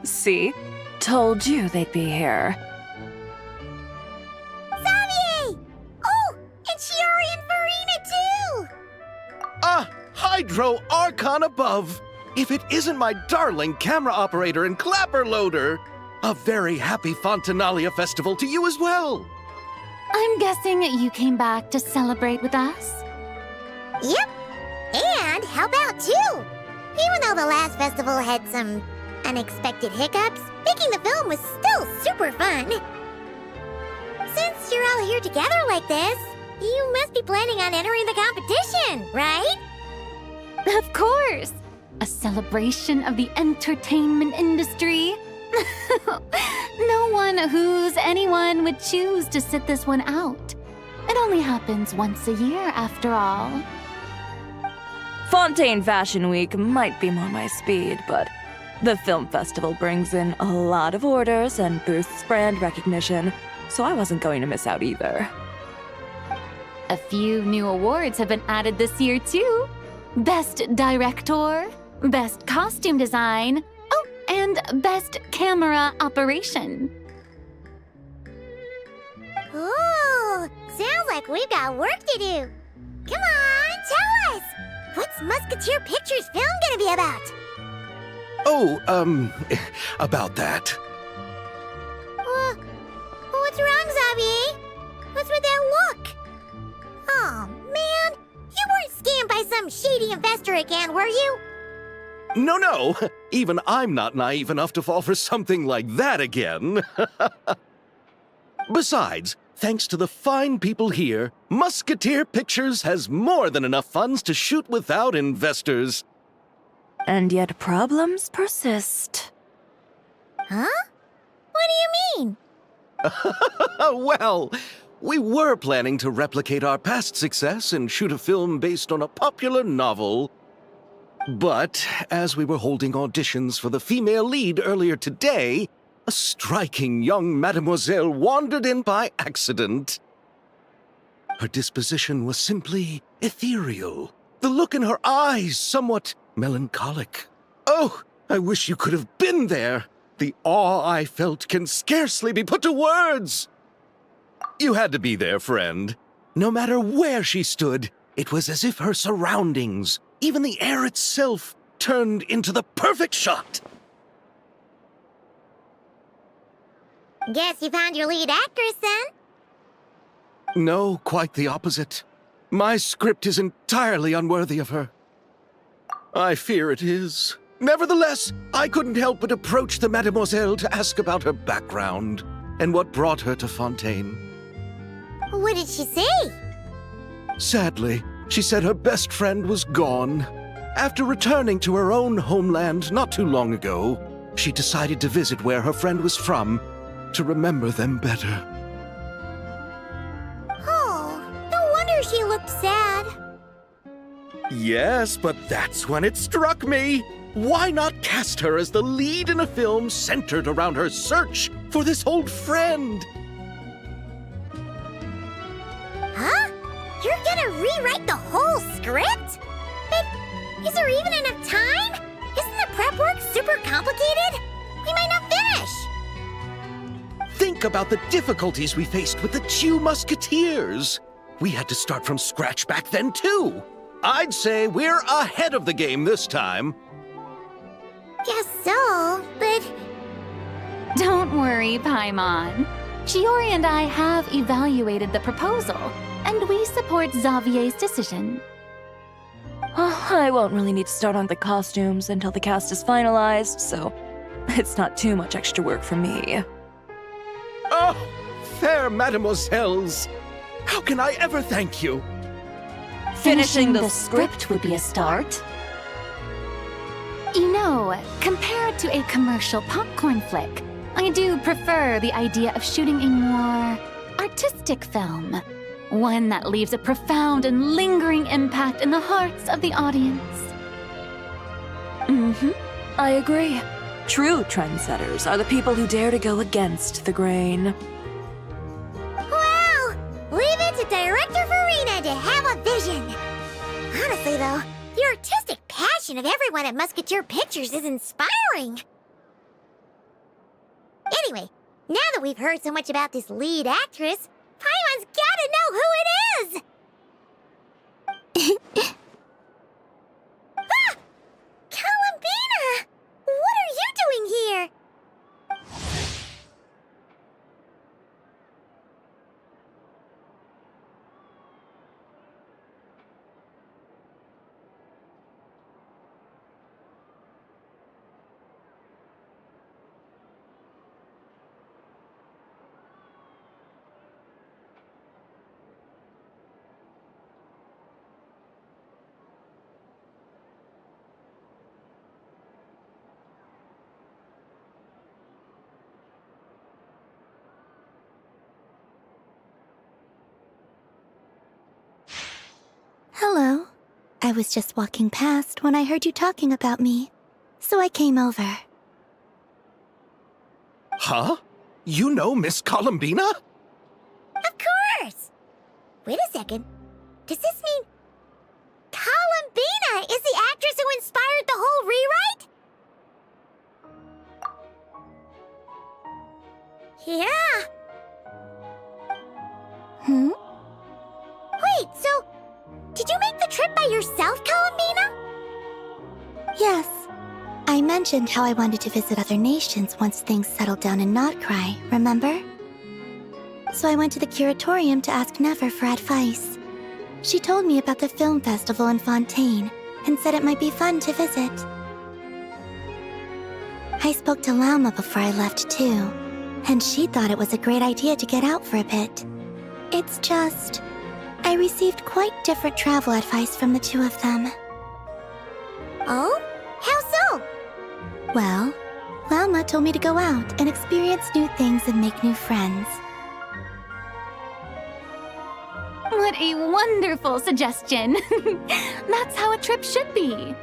See? Told you they'd be here. Xavier! Oh, and Shiori and Farina too! Ah, Hydro Archon above! If it isn't my darling camera operator and clapper loader! A very happy Fondinalia festival to you as well! I'm guessing you came back to celebrate with us? Yep, and help out too! Even though the last festival had some unexpected hiccups, making the film was still super fun. Since you're all here together like this, you must be planning on entering the competition, right? Of course! A celebration of the entertainment industry. No one who's anyone would choose to sit this one out. It only happens once a year, after all. Fontaine Fashion Week might be more my speed, but the film festival brings in a lot of orders and boosts brand recognition, so I wasn't going to miss out either. A few new awards have been added this year, too. Best Director, Best Costume Design, oh, and Best Camera Operation. Ooh, sounds like we've got work to do. Come on, tell us! What's Musketeer Pictures film gonna be about? Oh, about that. What's wrong, Xavier? What's with that look? Oh, man, you weren't scammed by some shady investor again, were you? No, even I'm not naive enough to fall for something like that again. Besides, thanks to the fine people here, Musketeer Pictures has more than enough funds to shoot without investors. And yet problems persist. Huh? What do you mean? Well, we were planning to replicate our past success and shoot a film based on a popular novel. But as we were holding auditions for the female lead earlier today, a striking young mademoiselle wandered in by accident. Her disposition was simply ethereal, the look in her eyes somewhat melancholic. Oh, I wish you could have been there. The awe I felt can scarcely be put to words. You had to be there, friend. No matter where she stood, it was as if her surroundings, even the air itself, turned into the perfect shot. Guess you found your lead actress, then? No, quite the opposite. My script is entirely unworthy of her. I fear it is. Nevertheless, I couldn't help but approach the mademoiselle to ask about her background and what brought her to Fontaine. What did she say? Sadly, she said her best friend was gone. After returning to her own homeland not too long ago, she decided to visit where her friend was from to remember them better. Oh, no wonder she looked sad. Yes, but that's when it struck me. Why not cast her as the lead in a film centered around her search for this old friend? Huh? You're gonna rewrite the whole script? Is there even enough time? Isn't the prep work super complicated? We might not finish! Think about the difficulties we faced with the Two Musketeers. We had to start from scratch back then, too. I'd say we're ahead of the game this time. Guess so, but... Don't worry, Paimon. Shiori and I have evaluated the proposal, and we support Xavier's decision. I won't really need to start on the costumes until the cast is finalized, so it's not too much extra work for me. Oh, fair mademoiselles. How can I ever thank you? Finishing the script would be a start. You know, compared to a commercial popcorn flick, I do prefer the idea of shooting a more artistic film. One that leaves a profound and lingering impact in the hearts of the audience. I agree. True trendsetters are the people who dare to go against the grain. Well, leave it to Director Farina to have a vision. Honestly, though, the artistic passion of everyone at Musketeer Pictures is inspiring. Anyway, now that we've heard so much about this lead actress, Paimon's gotta know who it is! Ah! Columbina! What are you doing here? Hello. I was just walking past when I heard you talking about me, so I came over. Huh? You know Miss Columbina? Of course! Wait a second. Does this mean Columbina is the actress who inspired the whole rewrite? Yeah. Wait, so did you make the trip by yourself, Columbina? Yes. I mentioned how I wanted to visit other nations once things settled down in Notcry, remember? So I went to the curatorium to ask Never for advice. She told me about the film festival in Fontaine and said it might be fun to visit. I spoke to Lauma before I left too, and she thought it was a great idea to get out for a bit. It's just, I received quite different travel advice from the two of them. Oh? How so? Well, Lauma told me to go out and experience new things and make new friends. What a wonderful suggestion! That's how a trip should be.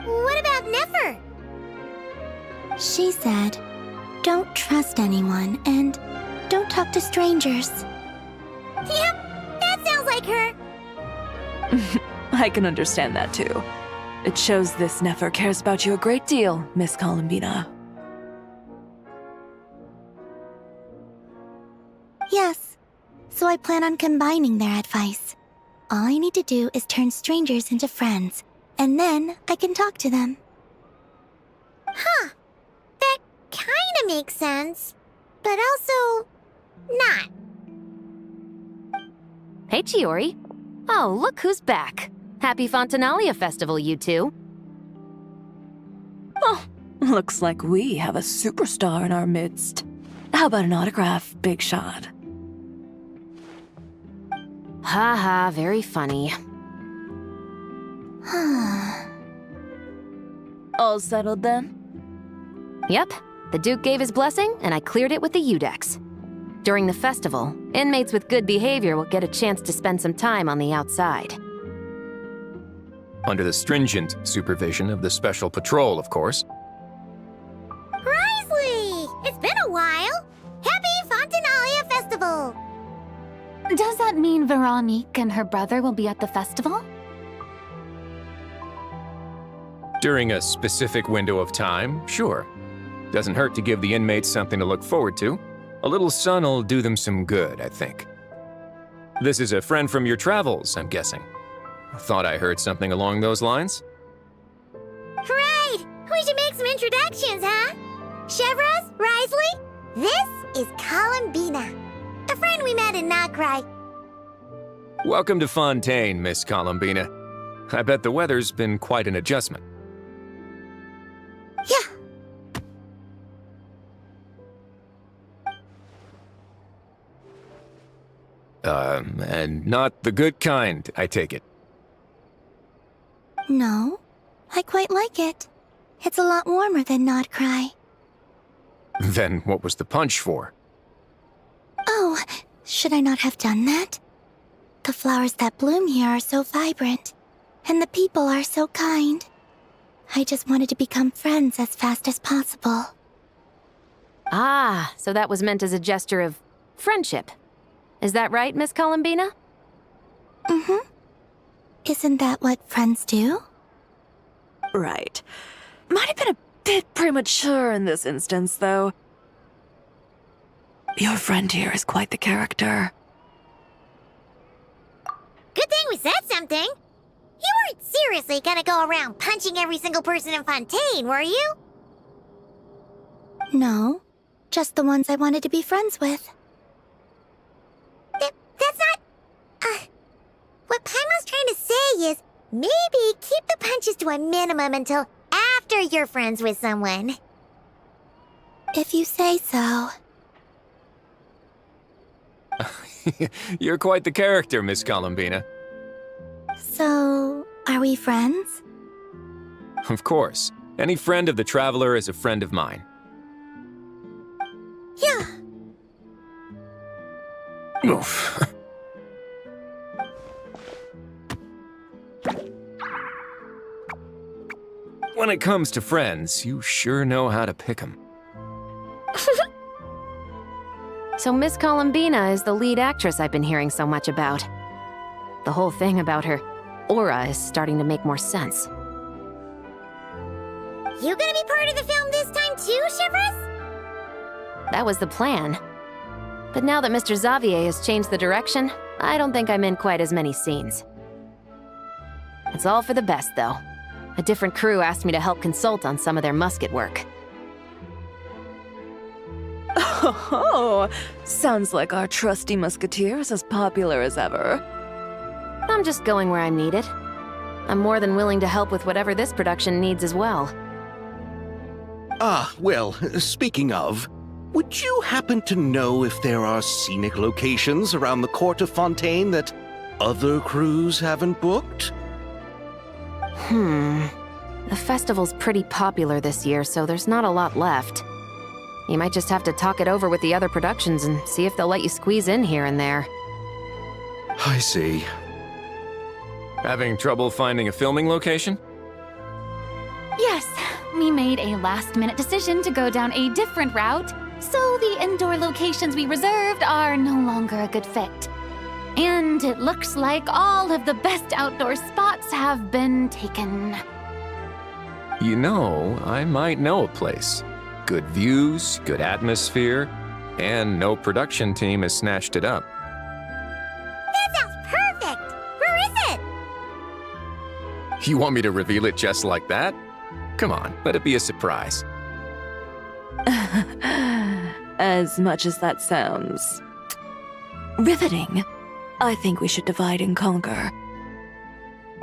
What about Nefer? She said, don't trust anyone and don't talk to strangers. Yep, that sounds like her. I can understand that too. It shows this Nefer cares about you a great deal, Miss Columbina. Yes, so I plan on combining their advice. All I need to do is turn strangers into friends, and then I can talk to them. Huh. That kinda makes sense, but also not. Hey, Chiori. Oh, look who's back. Happy Fontinalia Festival, you two. Oh, looks like we have a superstar in our midst. How about an autograph, Big Shot? Haha, very funny. All settled then? Yep, the Duke gave his blessing, and I cleared it with the Udex. During the festival, inmates with good behavior will get a chance to spend some time on the outside. Under the stringent supervision of the Special Patrol, of course. Risley! It's been a while! Happy Fontinalia Festival! Does that mean Veronique and her brother will be at the festival? During a specific window of time, sure. Doesn't hurt to give the inmates something to look forward to. A little sun'll do them some good, I think. This is a friend from your travels, I'm guessing. Thought I heard something along those lines. Right! We should make some introductions, huh? Chevros, Risley, this is Columbina, a friend we met in Nocry. Welcome to Fontaine, Miss Columbina. I bet the weather's been quite an adjustment. Yeah. And not the good kind, I take it. No, I quite like it. It's a lot warmer than Not Cry. Then what was the punch for? Oh, should I not have done that? The flowers that bloom here are so vibrant, and the people are so kind. I just wanted to become friends as fast as possible. Ah, so that was meant as a gesture of friendship. Is that right, Miss Columbina? Mm-hmm. Isn't that what friends do? Right. Might have been a bit premature in this instance, though. Your friend here is quite the character. Good thing we said something. You weren't seriously gonna go around punching every single person in Fontaine, were you? No, just the ones I wanted to be friends with. That's not... What Paimon's trying to say is, maybe keep the punches to a minimum until after you're friends with someone. If you say so. You're quite the character, Miss Columbina. So, are we friends? Of course. Any friend of the Traveler is a friend of mine. Yeah. Oof. When it comes to friends, you sure know how to pick 'em. So Miss Columbina is the lead actress I've been hearing so much about. The whole thing about her aura is starting to make more sense. You gonna be part of the film this time too, Chevros? That was the plan. But now that Mr. Xavier has changed the direction, I don't think I'm in quite as many scenes. It's all for the best, though. A different crew asked me to help consult on some of their musket work. Oh, sounds like our trusty musketeer is as popular as ever. I'm just going where I'm needed. I'm more than willing to help with whatever this production needs as well. Ah, well, speaking of, would you happen to know if there are scenic locations around the court of Fontaine that other crews haven't booked? The festival's pretty popular this year, so there's not a lot left. You might just have to talk it over with the other productions and see if they'll let you squeeze in here and there. I see. Having trouble finding a filming location? Yes, we made a last-minute decision to go down a different route, so the indoor locations we reserved are no longer a good fit. And it looks like all of the best outdoor spots have been taken. You know, I might know a place. Good views, good atmosphere, and no production team has snatched it up. That sounds perfect! Where is it? You want me to reveal it just like that? Come on, let it be a surprise. As much as that sounds riveting, I think we should divide and conquer.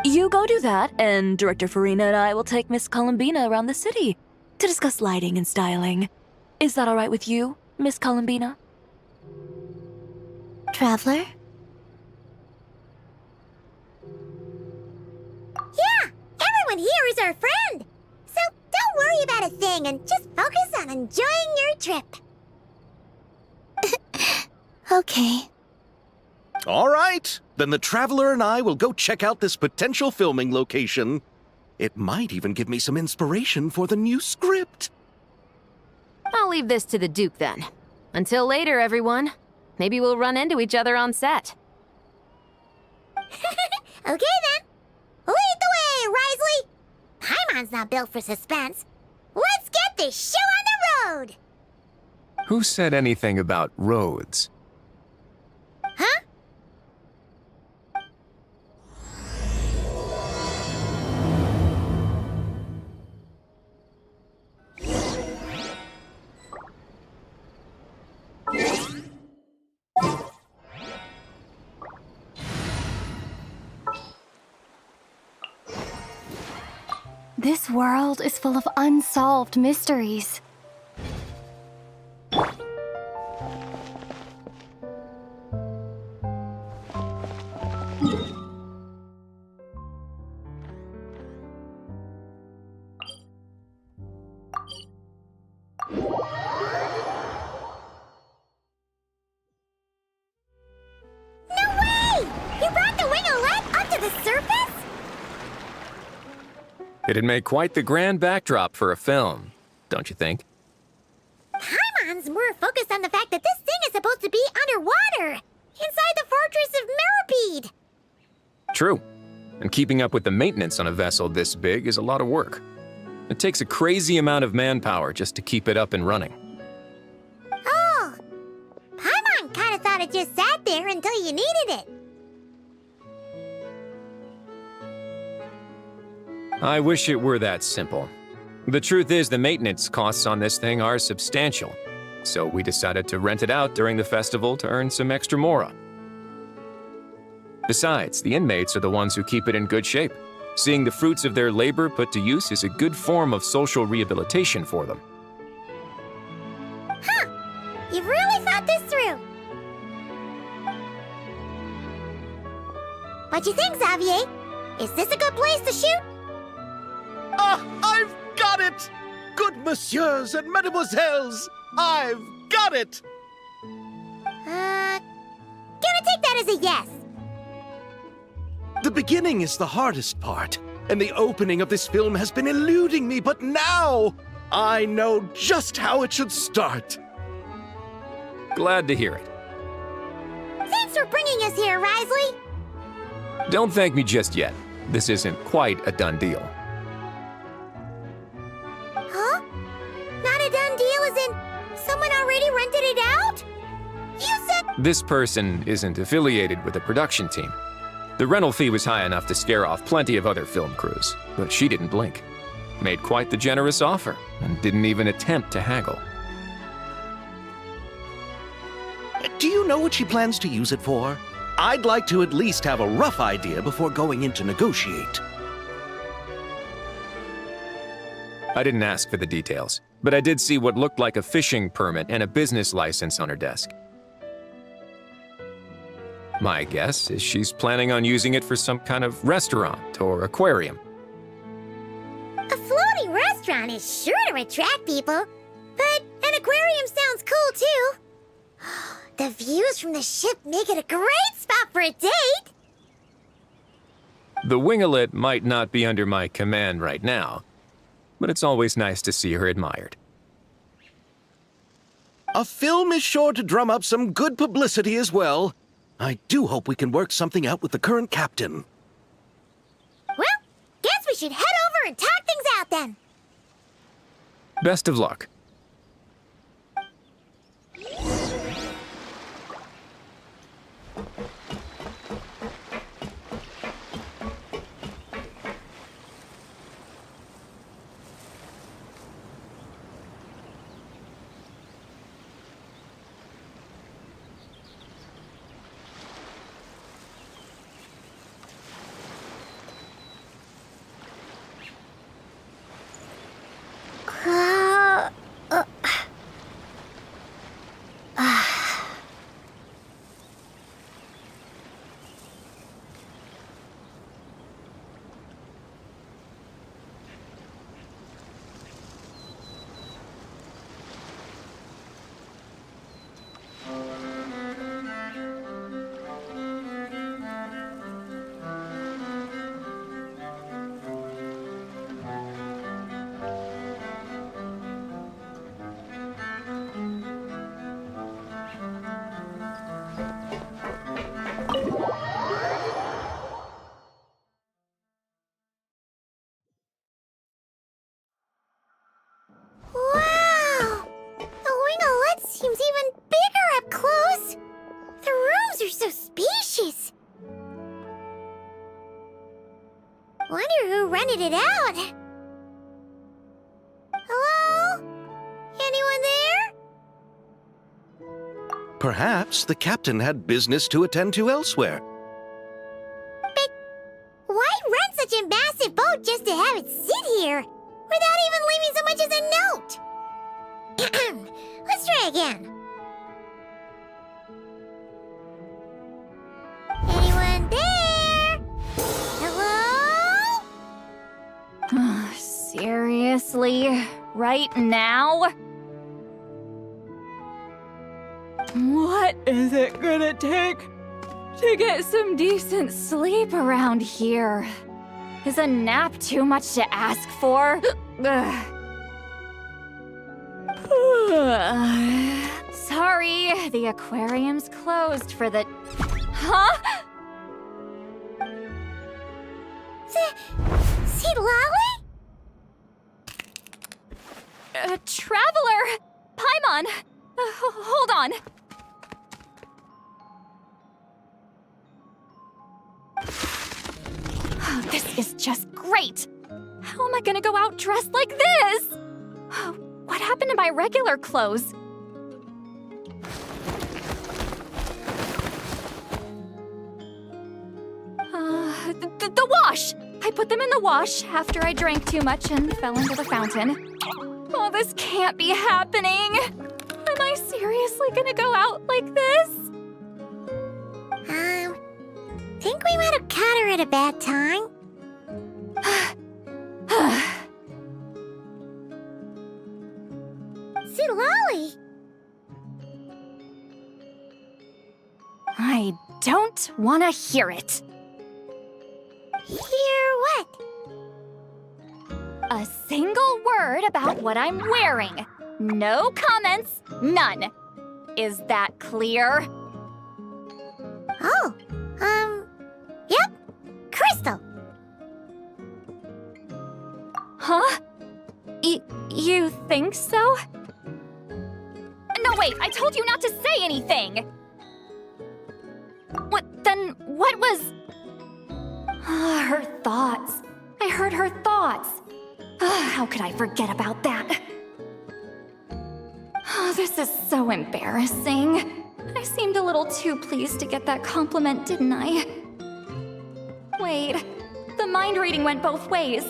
You go do that, and Director Farina and I will take Miss Columbina around the city to discuss lighting and styling. Is that all right with you, Miss Columbina? Traveler? Yeah! Everyone here is our friend! So don't worry about a thing and just focus on enjoying your trip. Okay. All right, then the Traveler and I will go check out this potential filming location. It might even give me some inspiration for the new script. I'll leave this to the Duke then. Until later, everyone. Maybe we'll run into each other on set. Okay then. Lead the way, Risley! Paimon's not built for suspense. Let's get this show on the road! Who said anything about roads? Huh? This world is full of unsolved mysteries. It'd make quite the grand backdrop for a film, don't you think? Paimon's more focused on the fact that this thing is supposed to be underwater, inside the fortress of Millipede. True. And keeping up with the maintenance on a vessel this big is a lot of work. It takes a crazy amount of manpower just to keep it up and running. Oh, Paimon kind of thought it just sat there until you needed it. I wish it were that simple. The truth is the maintenance costs on this thing are substantial, so we decided to rent it out during the festival to earn some extra mora. Besides, the inmates are the ones who keep it in good shape. Seeing the fruits of their labor put to use is a good form of social rehabilitation for them. Huh! You've really thought this through. What do you think, Xavier? Is this a good place to shoot? Ah, I've got it! Good messieurs and mesdemoiselles, I've got it! Gonna take that as a yes. The beginning is the hardest part, and the opening of this film has been eluding me, but now I know just how it should start. Glad to hear it. Thanks for bringing us here, Risley. Don't thank me just yet. This isn't quite a done deal. Huh? Not a done deal as in someone already rented it out? You said... This person isn't affiliated with the production team. The rental fee was high enough to scare off plenty of other film crews, but she didn't blink. Made quite the generous offer, and didn't even attempt to haggle. Do you know what she plans to use it for? I'd like to at least have a rough idea before going in to negotiate. I didn't ask for the details, but I did see what looked like a fishing permit and a business license on her desk. My guess is she's planning on using it for some kind of restaurant or aquarium. A floating restaurant is sure to attract people, but an aquarium sounds cool too. The views from the ship make it a great spot for a date. The winglet might not be under my command right now, but it's always nice to see her admired. A film is sure to drum up some good publicity as well. I do hope we can work something out with the current captain. Well, guess we should head over and talk things out then. Best of luck. Wonder who rented it out. Hello? Anyone there? Perhaps the captain had business to attend to elsewhere. But why rent such a massive boat just to have it sit here without even leaving so much as a note? Let's try again. Anyone there? Hello? Seriously? Right now? What is it gonna take to get some decent sleep around here? Is a nap too much to ask for? Sorry, the aquarium's closed for the... Huh? Снвоа? Traveler! Paimon! Hold on. Oh, this is just great! How am I gonna go out dressed like this? Oh, what happened to my regular clothes? The wash! I put them in the wash after I drank too much and fell into the fountain. Oh, this can't be happening! Am I seriously gonna go out like this? Think we might have caught her at a bad time. Снвоа? I don't want to hear it. Hear what? A single word about what I'm wearing. No comments, none. Is that clear? Oh, yep. Crystal. Huh? You think so? No, wait, I told you not to say anything! What was... her thoughts. I heard her thoughts. How could I forget about that? Oh, this is so embarrassing. I seemed a little too pleased to get that compliment, didn't I? Wait, the mind reading went both ways.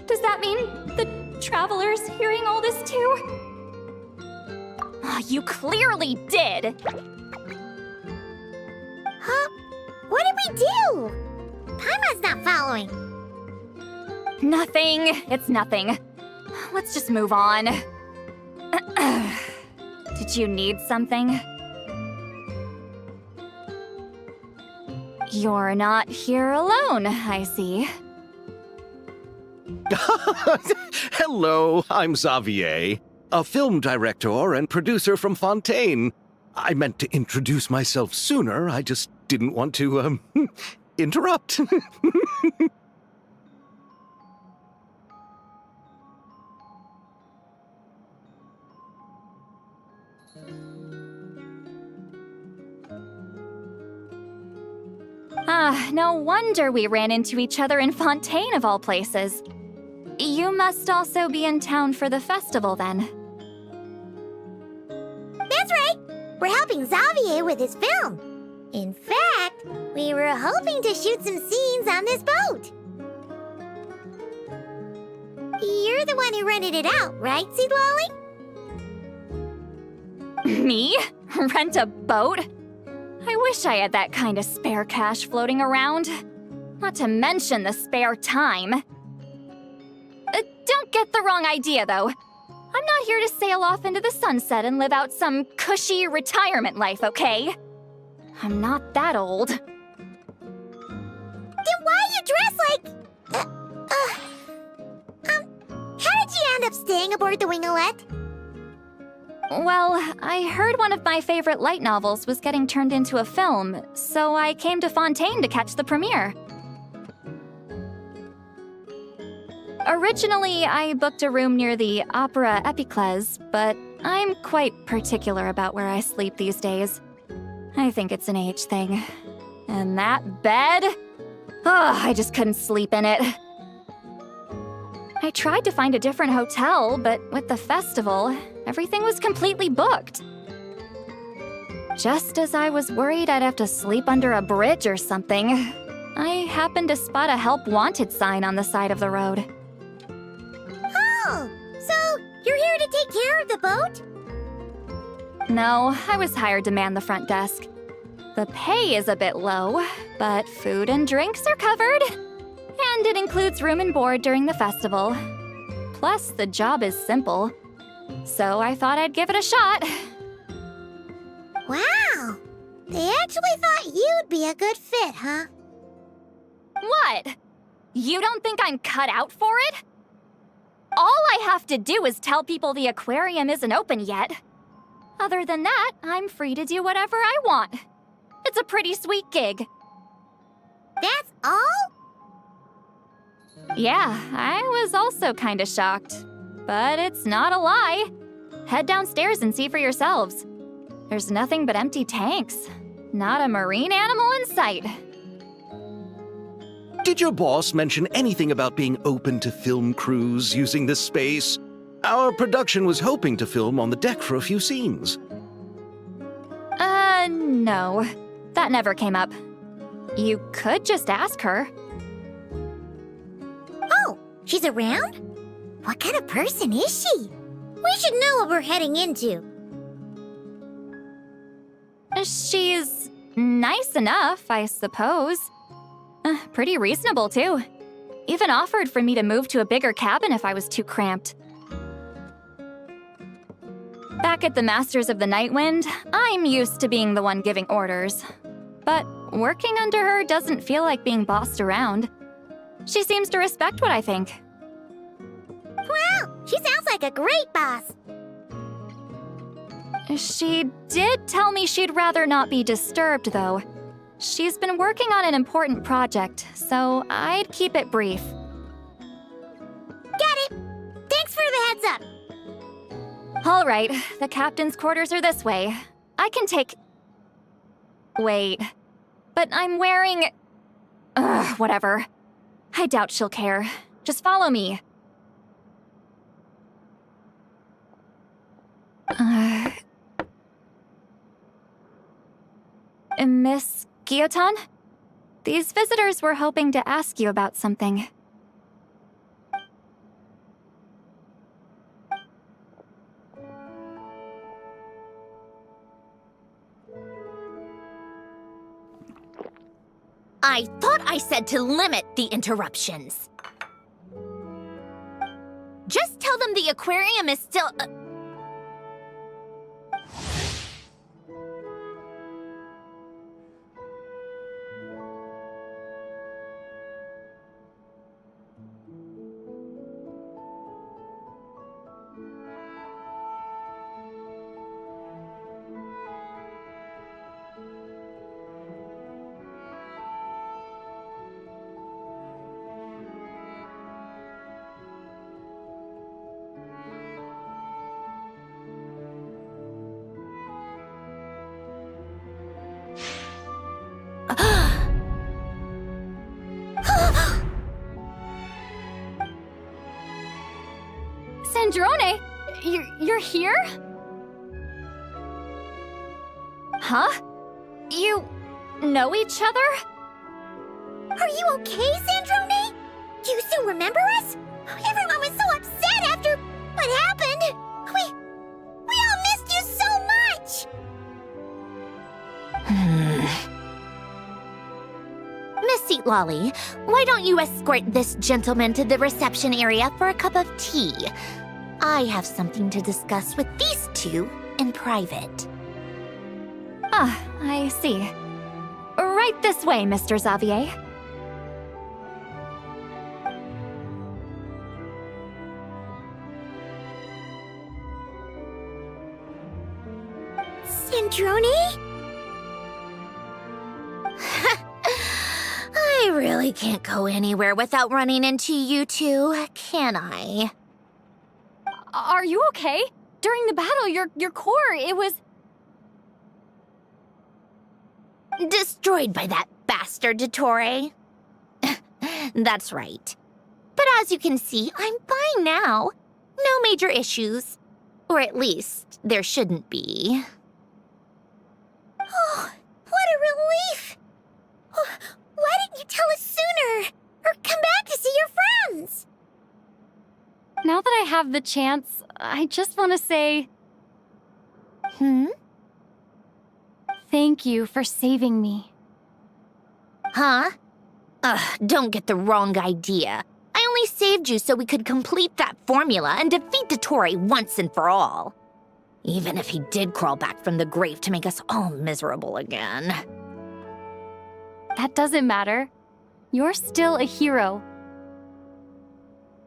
Does that mean the traveler's hearing all this too? Oh, you clearly did! Huh? What did we do? Paimon's not following. Nothing. It's nothing. Let's just move on. Did you need something? You're not here alone, I see. Hello, I'm Xavier, a film director and producer from Fontaine. I meant to introduce myself sooner, I just didn't want to, interrupt. No wonder we ran into each other in Fontaine of all places. You must also be in town for the festival, then. That's right. We're helping Xavier with his film. In fact, we were hoping to shoot some scenes on this boat. You're the one who rented it out, right, Снвоа? Me? Rent a boat? I wish I had that kind of spare cash floating around. Not to mention the spare time. Don't get the wrong idea, though. I'm not here to sail off into the sunset and live out some cushy retirement life, okay? I'm not that old. Then why you dress like... how did you end up staying aboard the Winglet? Well, I heard one of my favorite light novels was getting turned into a film, so I came to Fontaine to catch the premiere. Originally, I booked a room near the Opera Epicles, but I'm quite particular about where I sleep these days. I think it's an age thing. And that bed? Oh, I just couldn't sleep in it. I tried to find a different hotel, but with the festival, everything was completely booked. Just as I was worried I'd have to sleep under a bridge or something, I happened to spot a help wanted sign on the side of the road. Oh, so you're here to take care of the boat? No, I was hired to man the front desk. The pay is a bit low, but food and drinks are covered. And it includes room and board during the festival. Plus, the job is simple. So I thought I'd give it a shot. Wow! They actually thought you'd be a good fit, huh? What? You don't think I'm cut out for it? All I have to do is tell people the aquarium isn't open yet. Other than that, I'm free to do whatever I want. It's a pretty sweet gig. That's all? Yeah, I was also kinda shocked. But it's not a lie. Head downstairs and see for yourselves. There's nothing but empty tanks. Not a marine animal in sight. Did your boss mention anything about being open to film crews using this space? Our production was hoping to film on the deck for a few scenes. No. That never came up. You could just ask her. Oh, she's around? What kind of person is she? We should know what we're heading into. She's nice enough, I suppose. Pretty reasonable, too. Even offered for me to move to a bigger cabin if I was too cramped. Back at the Masters of the Night Wind, I'm used to being the one giving orders. But working under her doesn't feel like being bossed around. She seems to respect what I think. Wow, she sounds like a great boss. She did tell me she'd rather not be disturbed, though. She's been working on an important project, so I'd keep it brief. Got it. Thanks for the heads up. All right, the captain's quarters are this way. I can take... Wait. But I'm wearing... whatever. I doubt she'll care. Just follow me. Miss Guillotin? These visitors were hoping to ask you about something. I thought I said to limit the interruptions. Just tell them the aquarium is still... Sandrone, you're here? Huh? You know each other? Are you okay, Sandrone? Do you still remember us? Everyone was so upset after what happened. We all missed you so much. Miss Seat Lolly, why don't you escort this gentleman to the reception area for a cup of tea? I have something to discuss with these two in private. Ah, I see. Right this way, Mr. Xavier. Sandrone? I really can't go anywhere without running into you two, can I? Are you okay? During the battle, your core, it was... Destroyed by that bastard, Dottore. That's right. But As you can see, I'm fine now. No major issues. Or at least, there shouldn't be. Oh, what a relief! Oh, why didn't you tell us sooner? Or come back to see your friends? Now that I have the chance, I just want to say thank you for saving me. Huh? Don't get the wrong idea. I only saved you so we could complete that formula and defeat Dottore once and for all. Even if he did crawl back from the grave to make us all miserable again. That doesn't matter. You're still a hero.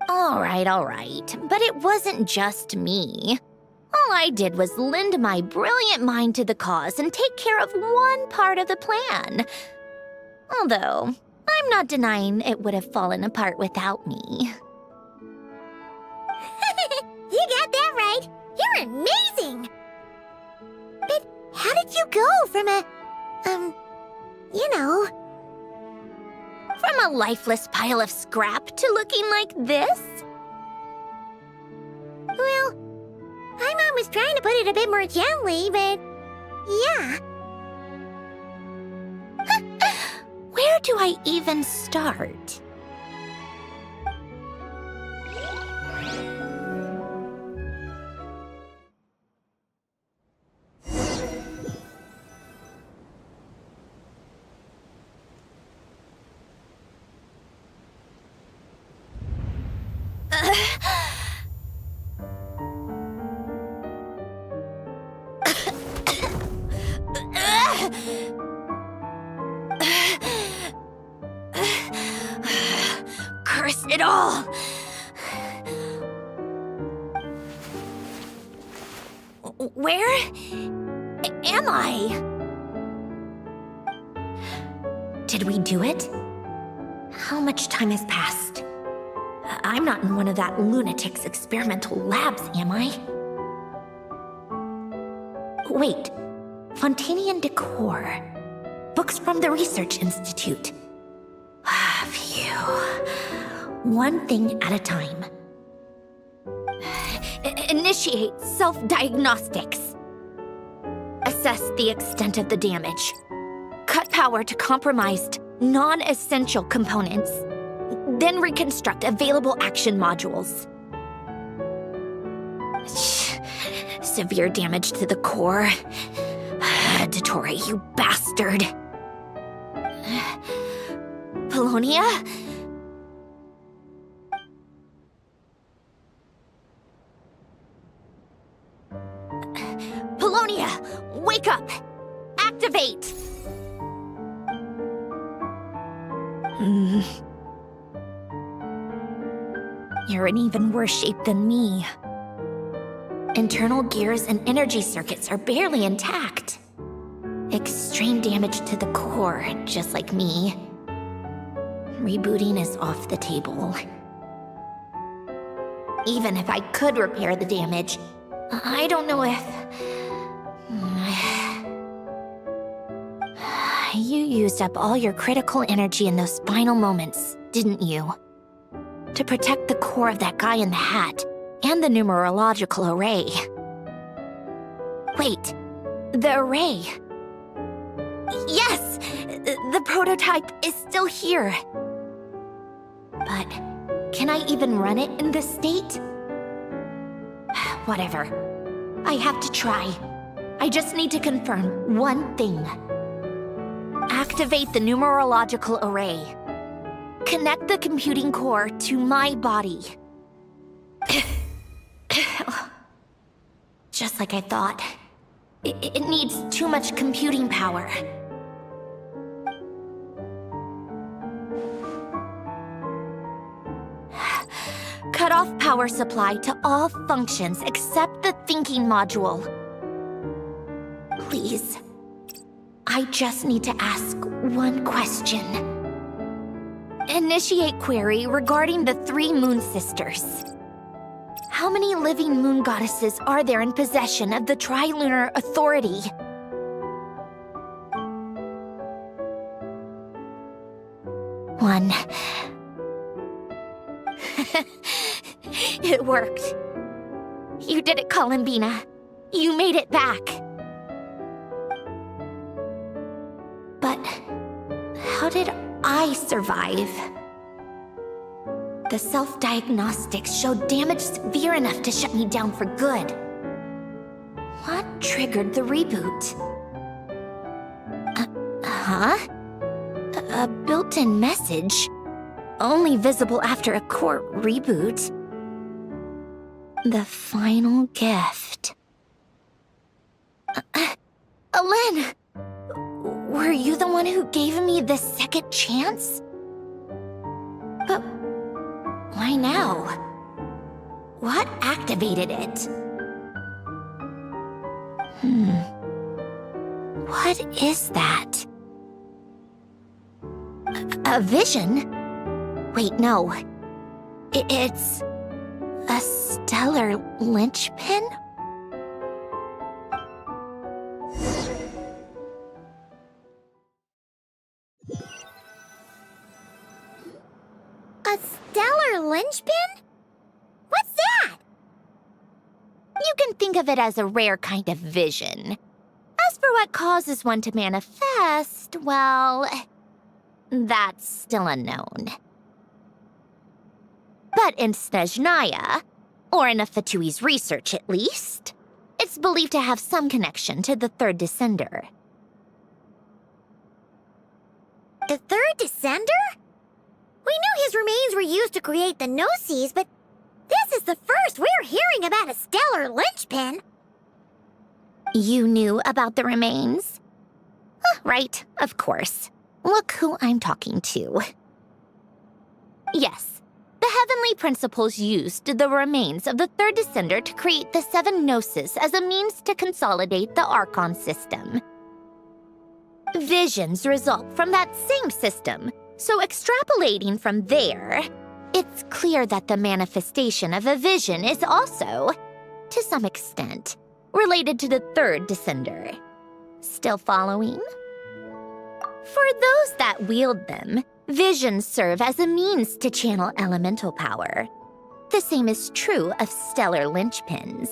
All right. But it wasn't just me. All I did was lend my brilliant mind to the cause and take care of one part of the plan. Although, I'm not denying it would have fallen apart without me. You got that right. You're amazing. But how did you go from From a lifeless pile of scrap to looking like this? Well, my mom was trying to put it a bit more gently, but yeah. Where do I even start? Curse it all! Where am I? Did we do it? How much time has passed? I'm not in one of that lunatic's experimental labs, am I? Wait, Fontinean decor. Books from the Research Institute. Phew. One thing at a time. Initiate self-diagnostics. Assess the extent of the damage. Cut power to compromised, non-essential components. Then reconstruct available action modules. Severe damage to the core. Dottore, you bastard. Polonia? Polonia, wake up! Activate! You're in even worse shape than me. Internal gears and energy circuits are barely intact. Extreme damage to the core, just like me. Rebooting is off the table. Even if I could repair the damage, I don't know if... You used up all your critical energy in those final moments, didn't you? To protect the core of that guy in the hat, and the numerological array. Wait, the array. Yes! The prototype is still here. But can I even run it in this state? Whatever. I have to try. I just need to confirm one thing. Activate the numerological array. Connect the computing core to my body. Just like I thought. It needs too much computing power. Cut off power supply to all functions except the thinking module. Please. I just need to ask one question. Initiate query regarding the 3 moon sisters. How many living moon goddesses are there in possession of the Trilunar Authority? One. It worked. You did it, Columbina. You made it back. But how did I survive? The self-diagnostics showed damage severe enough to shut me down for good. What triggered the reboot? A built-in message? Only visible after a core reboot. The final gift. Alen! Were you the one who gave me this second chance? But why now? What activated it? What is that? A vision? Wait, no. It's a stellar linchpin? A stellar linchpin? What's that? You can think of it as a rare kind of vision. As for what causes one to manifest, well, that's still unknown. But in Snezhnaya, or in Afatui's research at least, it's believed to have some connection to the third descender. The third descender? We knew his remains were used to create the Gnosis, but this is the first we're hearing about a stellar linchpin. You knew about the remains? Right, of course. Look who I'm talking to. Yes, the heavenly principles used the remains of the third descender to create the 7 Gnosis as a means to consolidate the Archon system. Visions result from that same system, so extrapolating from there, it's clear that the manifestation of a vision is also, to some extent, related to the third descender. Still following? For those that wield them, visions serve as a means to channel elemental power. The same is true of stellar linchpins.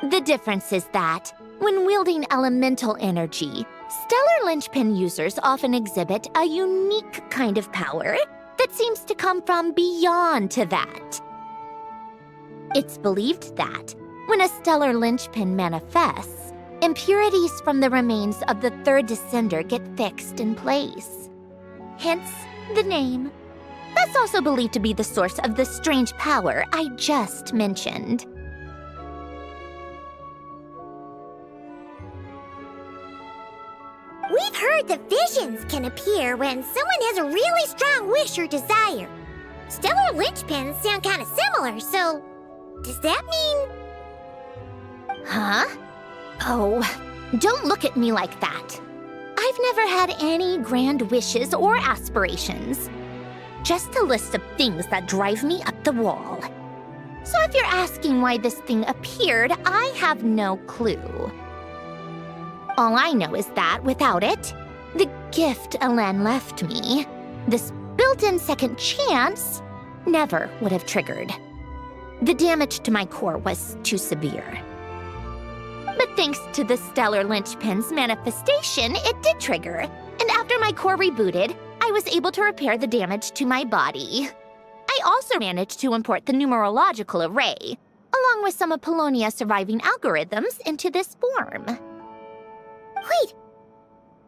The difference is that, when wielding elemental energy, stellar linchpin users often exhibit a unique kind of power that seems to come from beyond to that. It's believed that, when a stellar linchpin manifests, impurities from the remains of the third descender get fixed in place. Hence, the name. That's also believed to be the source of the strange power I just mentioned. We've heard that visions can appear when someone has a really strong wish or desire. Stellar linchpins sound kind of similar, so does that mean... Huh? Oh, don't look at me like that. I've never had any grand wishes or aspirations. Just a list of things that drive me up the wall. So if you're asking why this thing appeared, I have no clue. All I know is that without it, the gift Alen left me, this built-in second chance, never would have triggered. The damage to my core was too severe. But thanks to the stellar linchpin's manifestation, it did trigger. And after my core rebooted, I was able to repair the damage to my body. I also managed to import the numerological array, along with some of Polonia's surviving algorithms, into this form. Wait,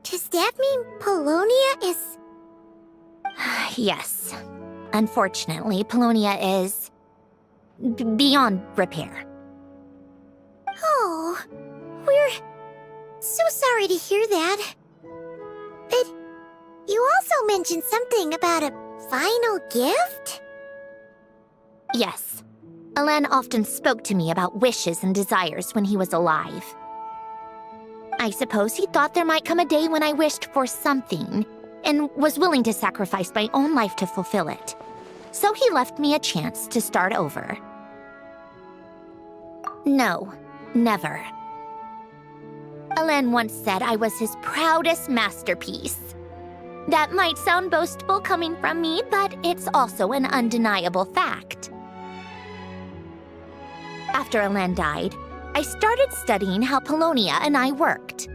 does that mean Polonia is... Yes. Unfortunately, Polonia is... beyond repair. Oh, we're so sorry to hear that. But you also mentioned something about a final gift? Yes. Alen often spoke to me about wishes and desires when he was alive. I suppose he thought there might come a day when I wished for something, and was willing to sacrifice my own life to fulfill it. So he left me a chance to start over. No, never. Alen once said I was his proudest masterpiece. That might sound boastful coming from me, but it's also an undeniable fact. After Elen died, I started studying how Paulownia and I worked.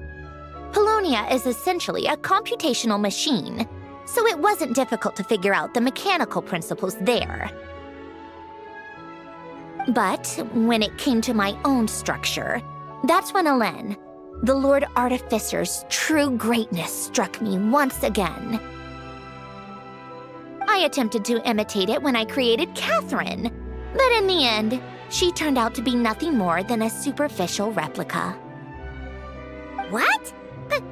Paulownia is essentially a computational machine, so it wasn't difficult to figure out the mechanical principles there. But when it came to my own structure, that's when Elen, the Lord Artificer's true greatness, struck me once again. I attempted to imitate it when I created Catherine, but in the end, she turned out to be nothing more than a superficial replica. What? But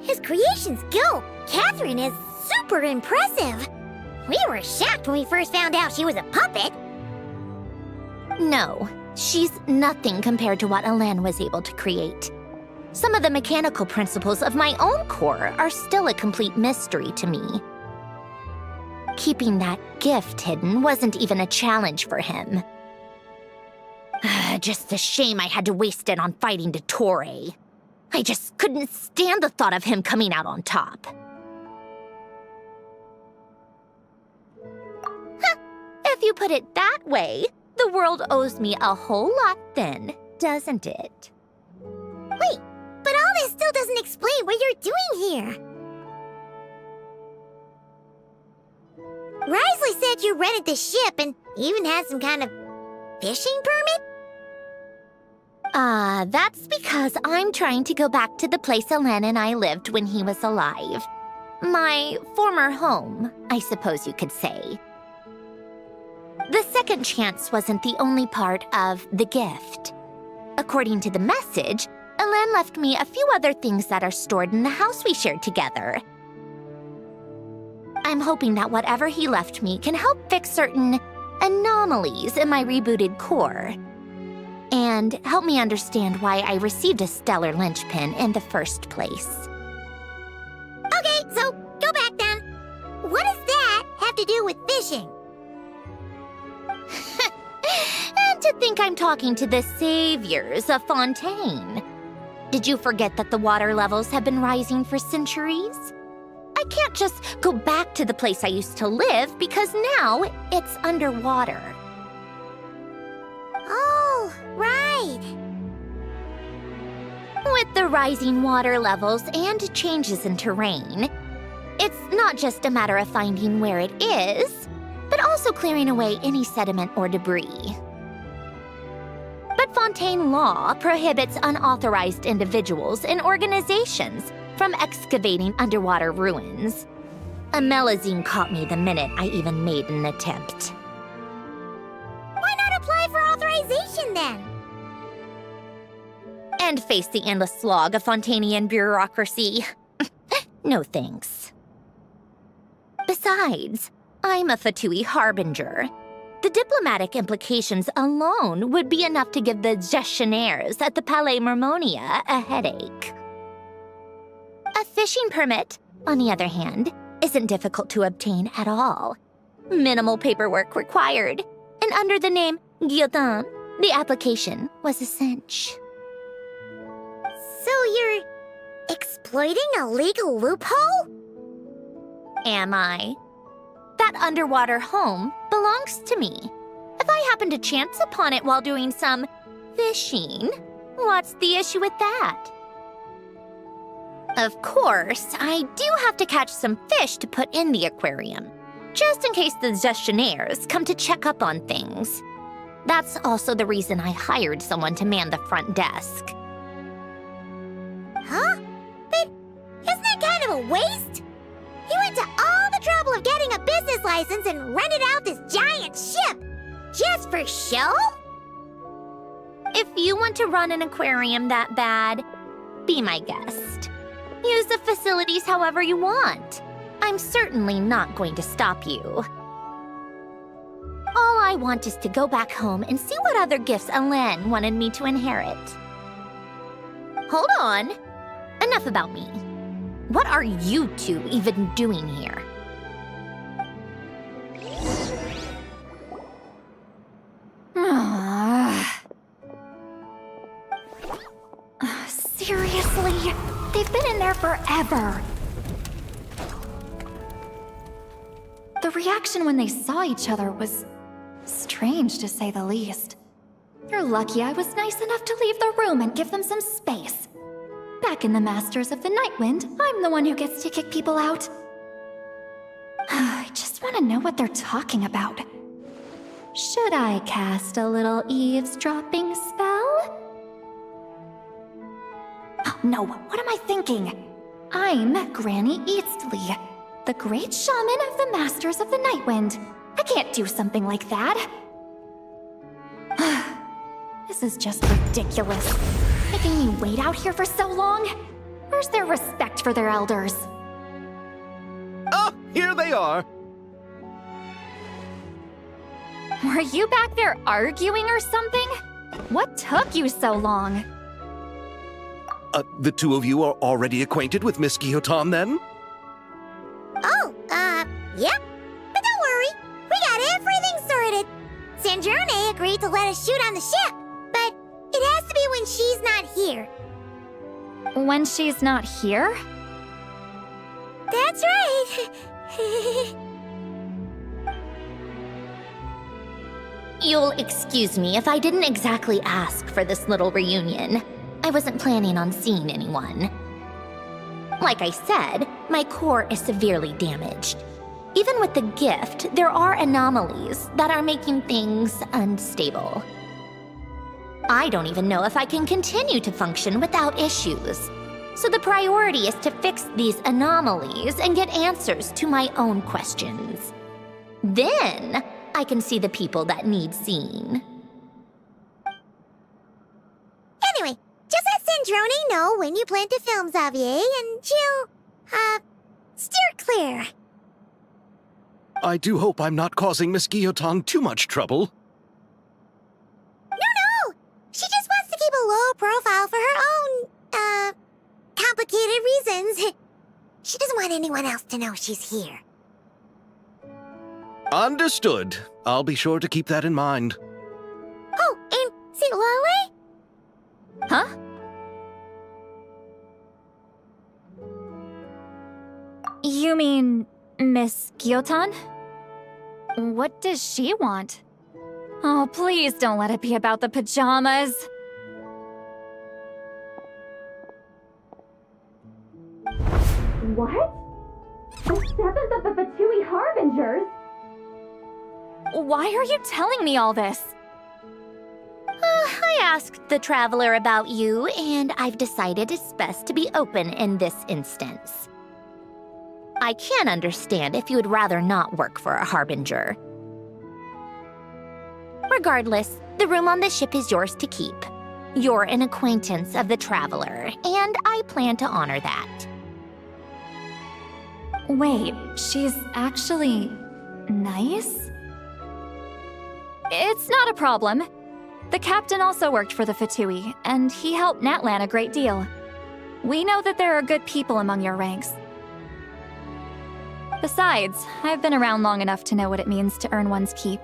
his creation's skill, Catherine, is super impressive. We were shocked when we first found out she was a puppet. No, she's nothing compared to what Elen was able to create. Some of the mechanical principles of my own core are still a complete mystery to me. Keeping that gift hidden wasn't even a challenge for him. Just a shame I had to waste it on fighting Dottore. I just couldn't stand the thought of him coming out on top. If you put it that way, the world owes me a whole lot then, doesn't it? Wait, but all this still doesn't explain what you're doing here. Risley said you rented the ship and even had some kind of fishing permit? That's because I'm trying to go back to the place Elen and I lived when he was alive. My former home, I suppose you could say. The second chance wasn't the only part of the gift. According to the message, Elen left me a few other things that are stored in the house we shared together. I'm hoping that whatever he left me can help fix certain anomalies in my rebooted core, and help me understand why I received a stellar linchpin in the first place. Okay, so go back then. What does that have to do with fishing? And to think I'm talking to the saviors of Fontaine. Did you forget that the water levels have been rising for centuries? I can't just go back to the place I used to live because now it's underwater. Oh, right. With the rising water levels and changes in terrain, it's not just a matter of finding where it is, but also clearing away any sediment or debris. But Fontaine law prohibits unauthorized individuals and organizations from excavating underwater ruins. A Melazine caught me the minute I even made an attempt. Why not apply for authorization then? And face the endless slog of Fontanian bureaucracy. No thanks. Besides, I'm a Fatui harbinger. The diplomatic implications alone would be enough to give the gestionnaires at the Palais Mermonia a headache. A fishing permit, on the other hand, isn't difficult to obtain at all. Minimal paperwork required, and under the name Guillotin, the application was a cinch. So you're exploiting a legal loophole? Am I? That underwater home belongs to me. If I happen to chance upon it while doing some fishing, what's the issue with that? Of course, I do have to catch some fish to put in the aquarium, just in case the gestionnaires come to check up on things. That's also the reason I hired someone to man the front desk. Huh? But isn't that kind of a waste? You went to all the trouble of getting a business license and rented out this giant ship, just for show? If you want to run an aquarium that bad, be my guest. Use the facilities however you want. I'm certainly not going to stop you. All I want is to go back home and see what other gifts Elen wanted me to inherit. Hold on. Enough about me. What are you two even doing here? Seriously? They've been in there forever. The reaction when they saw each other was strange, to say the least. You're lucky I was nice enough to leave the room and give them some space. Back in the Masters of the Nightwind, I'm the one who gets to kick people out. I just want to know what they're talking about. Should I cast a little eavesdropping spell? Oh, no, what am I thinking? I'm Granny Eastly, the great shaman of the Masters of the Nightwind. I can't do something like that. This is just ridiculous. Making me wait out here for so long? Where's their respect for their elders? Oh, here they are. Were you back there arguing or something? What took you so long? The two of you are already acquainted with Miss Guillotin, then? Oh, yep. But don't worry, we got everything sorted. Sandrone agreed to let us shoot on the ship, but it has to be when she's not here. When she's not here? That's right. You'll excuse me if I didn't exactly ask for this little reunion. I wasn't planning on seeing anyone. Like I said, my core is severely damaged. Even with the gift, there are anomalies that are making things unstable. I don't even know if I can continue to function without issues. So the priority is to fix these anomalies and get answers to my own questions. Then, I can see the people that need seeing. Anyway, just let Sandrone know when you plan to film Xavier, and she'll, steer clear. I do hope I'm not causing Miss Guillotin too much trouble. No! She just wants to keep a low profile for her own, complicated reasons. She doesn't want anyone else to know she's here. Understood. I'll be sure to keep that in mind. Oh, and see Lale? Huh? You mean Miss Guillotin? What does she want? Oh, please don't let it be about the pajamas. What? The 7th of the Fatui Harbingers? Why are you telling me all this? I asked the Traveler about you, and I've decided it's best to be open in this instance. I can understand if you would rather not work for a Harbinger. Regardless, the room on the ship is yours to keep. You're an acquaintance of the Traveler, and I plan to honor that. Wait, she's actually nice? It's not a problem. The captain also worked for the Fatui, and he helped Natlan a great deal. We know that there are good people among your ranks. Besides, I've been around long enough to know what it means to earn one's keep.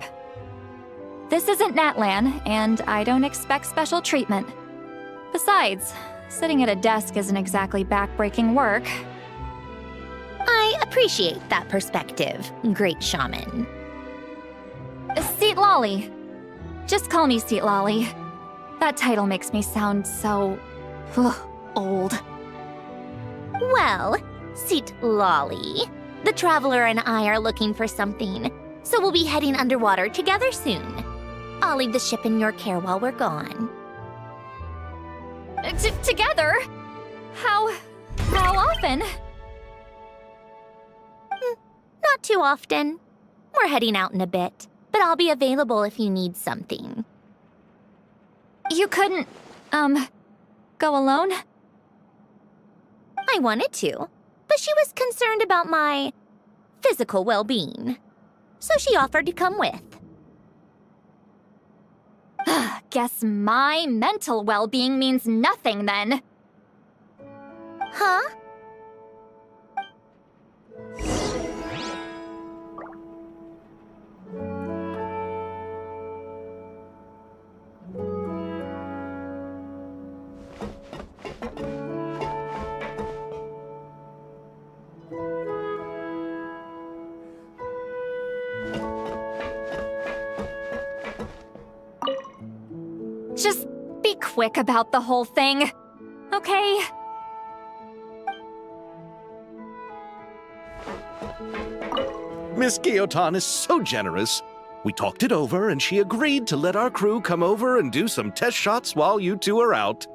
This isn't Natlan, and I don't expect special treatment. Besides, sitting at a desk isn't exactly back-breaking work. I appreciate that perspective, great shaman. Seat Lolly. Just call me Seat Lolly. That title makes me sound so... old. Well, Seat Lolly, the Traveler and I are looking for something, so we'll be heading underwater together soon. I'll leave the ship in your care while we're gone. Together? How often? Not too often. We're heading out in a bit, but I'll be available if you need something. You couldn't, go alone? I wanted to, but she was concerned about my physical well-being, so she offered to come with. Guess my mental well-being means nothing then. Huh? Just be quick about the whole thing, okay? Miss Gyotan is so generous. We talked it over, and she agreed to let our crew come over and do some test shots while you two are out.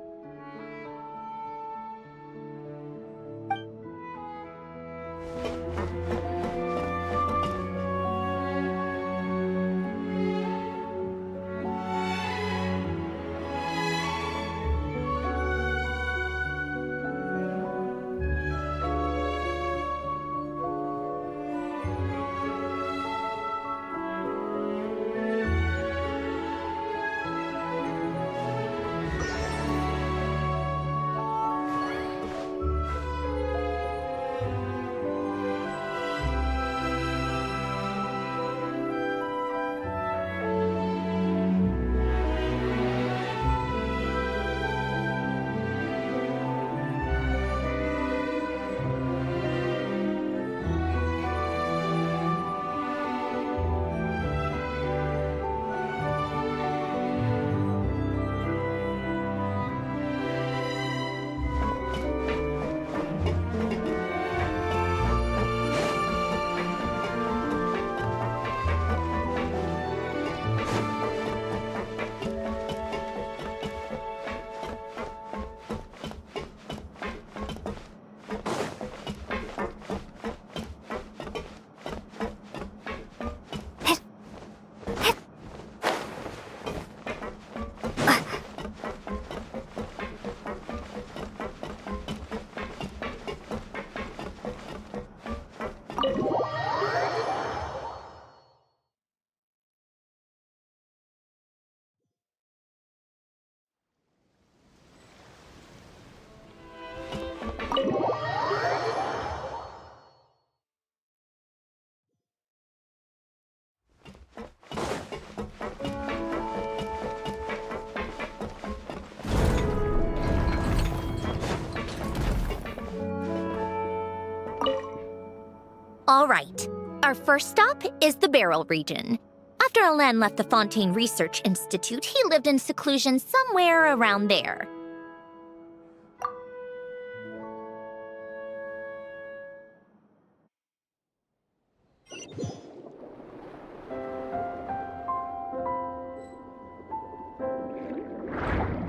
All right. Our first stop is the Barrel region. After Alain left the Fontaine Research Institute, he lived in seclusion somewhere around there.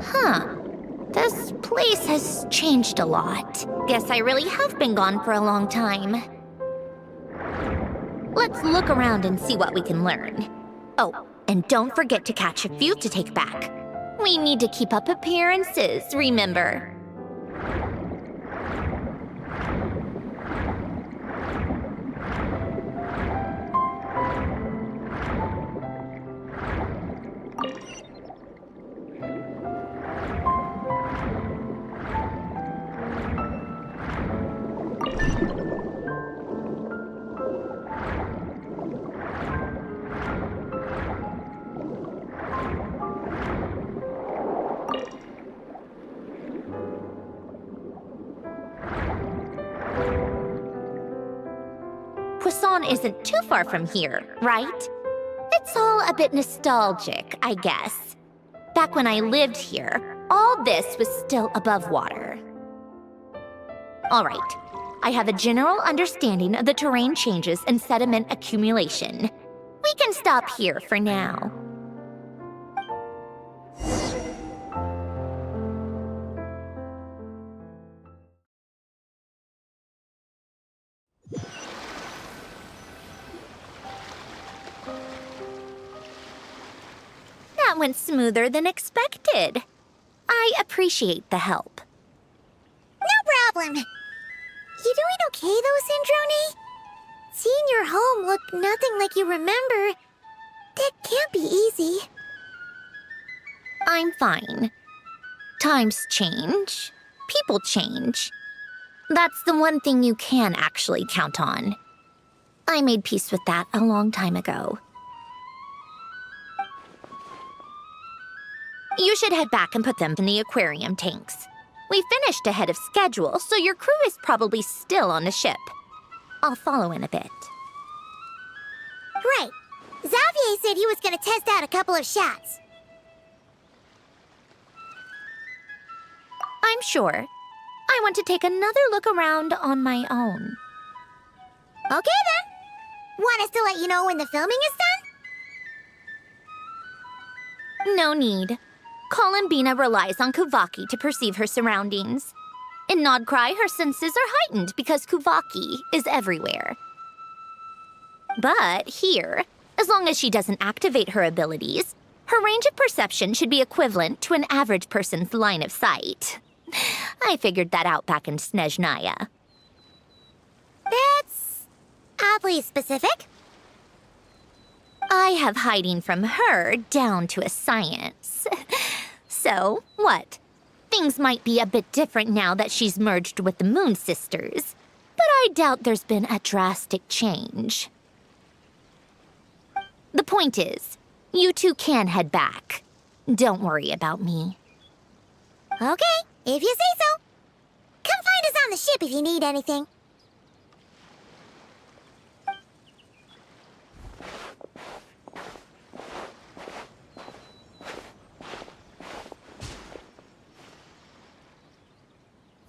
Huh. This place has changed a lot. Guess I really have been gone for a long time. Let's look around and see what we can learn. Oh, and don't forget to catch a few to take back. We need to keep up appearances, remember? Poisson isn't too far from here, right? It's all a bit nostalgic, I guess. Back when I lived here, all this was still above water. All right, I have a general understanding of the terrain changes and sediment accumulation. We can stop here for now. That went smoother than expected. I appreciate the help. No problem. You doing okay though, Syndrome? Seeing your home look nothing like you remember, that can't be easy. I'm fine. Times change. People change. That's the one thing you can actually count on. I made peace with that a long time ago. You should head back and put them in the aquarium tanks. We finished ahead of schedule, so your crew is probably still on the ship. I'll follow in a bit. Right. Xavier said he was gonna test out a couple of shots. I'm sure. I want to take another look around on my own. Okay then. Want us to let you know when the filming is done? No need. Columbina relies on Kuvaki to perceive her surroundings. In Nodcry, her senses are heightened because Kuvaki is everywhere. But here, as long as she doesn't activate her abilities, her range of perception should be equivalent to an average person's line of sight. I figured that out back in Snezhnaya. That's oddly specific. I have hiding from her down to a science. So, what? Things might be a bit different now that she's merged with the Moon Sisters, but I doubt there's been a drastic change. The point is, you two can head back. Don't worry about me. Okay, if you say so. Come find us on the ship if you need anything.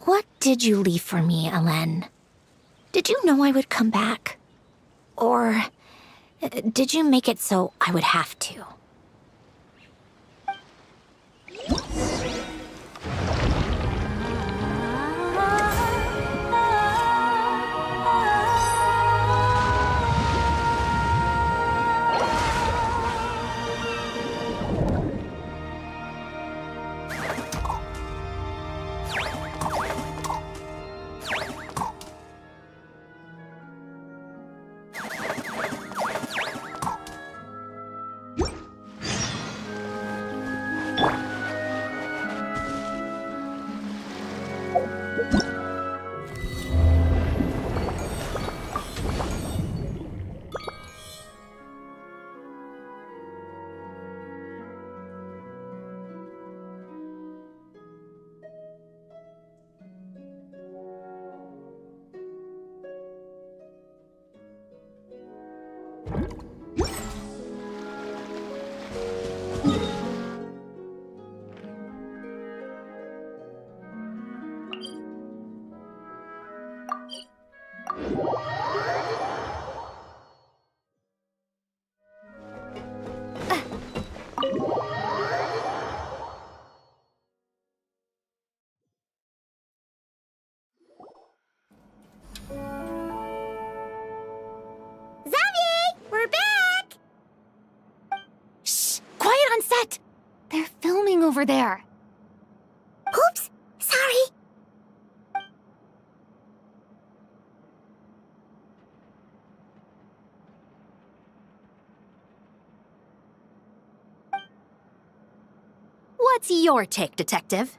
What did you leave for me, Ellen? Did you know I would come back? Or did you make it so I would have to? They're filming over there. Oops, sorry. What's your take, Detective?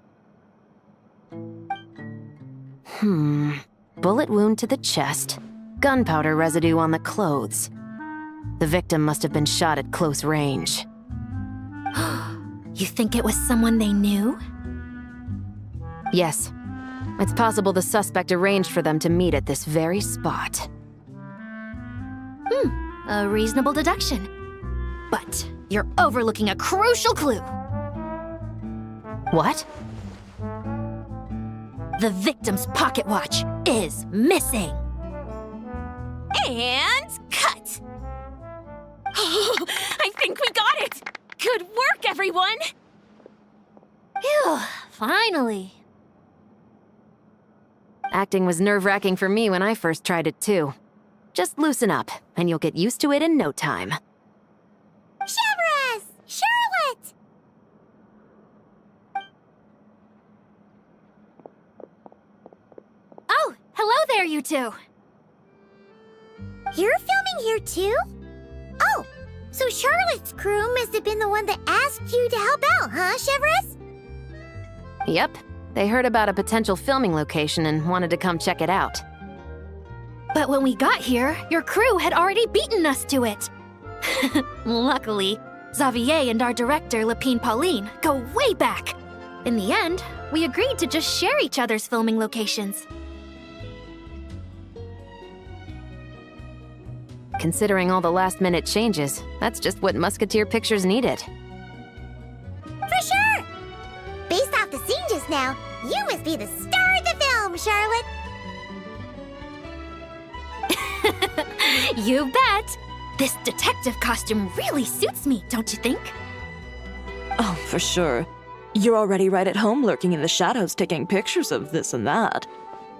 Bullet wound to the chest. Gunpowder residue on the clothes. The victim must have been shot at close range. You think it was someone they knew? Yes. It's possible the suspect arranged for them to meet at this very spot. A reasonable deduction. But you're overlooking a crucial clue. What? The victim's pocket watch is missing. And cut! Oh, I think we got it! Good work, everyone! Phew, finally. Acting was nerve-wracking for me when I first tried it too. Just loosen up, and you'll get used to it in no time. Chevres! Charlotte! Oh, hello there, you two. You're filming here too? Oh, so Charlotte's crew must have been the one that asked you to help out, huh, Chevres? Yep. They heard about a potential filming location and wanted to come check it out. But when we got here, your crew had already beaten us to it. Luckily, Xavier and our director, Lapine Pauline, go way back. In the end, we agreed to just share each other's filming locations. considering all the last-minute changes, that's just what Musketeer Pictures needed. For sure! Based off the scene just now, you must be the star of the film, Charlotte! You bet! This detective costume really suits me, don't you think? Oh, for sure. You're already right at home lurking in the shadows taking pictures of this and that.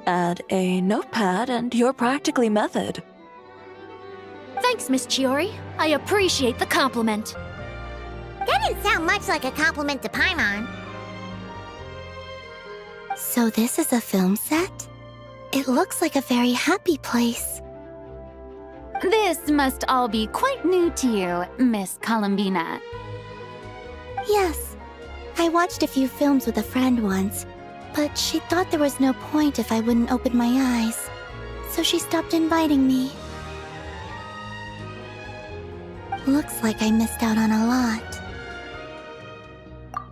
Add a notepad and you're practically method. Thanks, Miss Chiori. I appreciate the compliment. That didn't sound much like a compliment to Paimon. So this is a film set? It looks like a very happy place. This must all be quite new to you, Miss Columbina. Yes. I watched a few films with a friend once, but she thought there was no point if I wouldn't open my eyes. So she stopped inviting me. Looks like I missed out on a lot.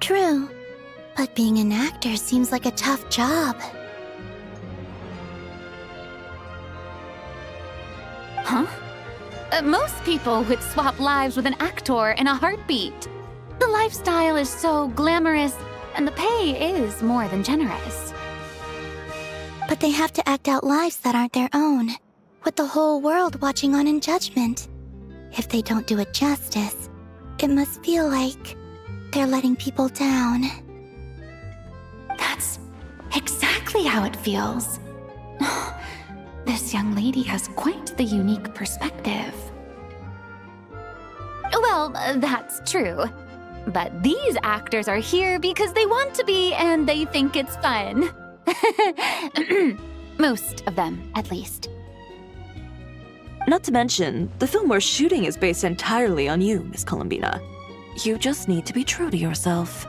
True, but being an actor seems like a tough job. Huh? Most people would swap lives with an actor in a heartbeat. The lifestyle is so glamorous, and the pay is more than generous. But they have to act out lives that aren't their own, with the whole world watching on in judgment. If they don't do it justice, it must feel like they're letting people down. That's exactly how it feels. This young lady has quite the unique perspective. Well, that's true. But these actors are here because they want to be and they think it's fun. Most of them, at least. Not to mention, the film we're shooting is based entirely on you, Miss Columbina. You just need to be true to yourself.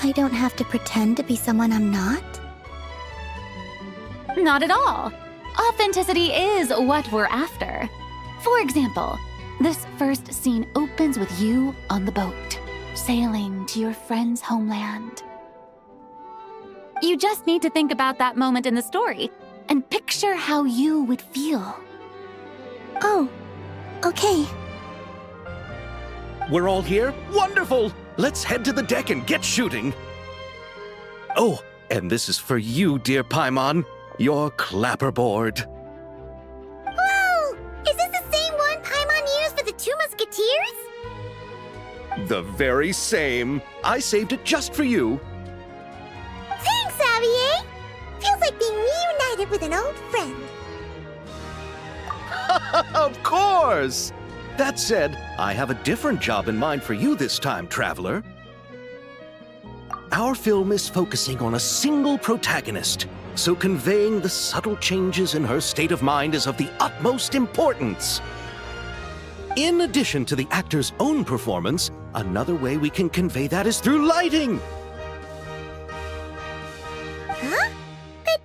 I don't have to pretend to be someone I'm not? Not at all. Authenticity is what we're after. For example, this first scene opens with you on the boat, sailing to your friend's homeland. You just need to think about that moment in the story and picture how you would feel. Oh, okay. We're all here? Wonderful! Let's head to the deck and get shooting. Oh, and this is for you, dear Paimon, your clapperboard. Whoa! Is this the same one Paimon used for the Two Musketeers? The very same. I saved it just for you. Thanks, Xavier! Feels like being reunited with an old friend. Of course! That said, I have a different job in mind for you this time, traveler. Our film is focusing on a single protagonist, so conveying the subtle changes in her state of mind is of the utmost importance. In addition to the actor's own performance, another way we can convey that is through lighting. Huh? But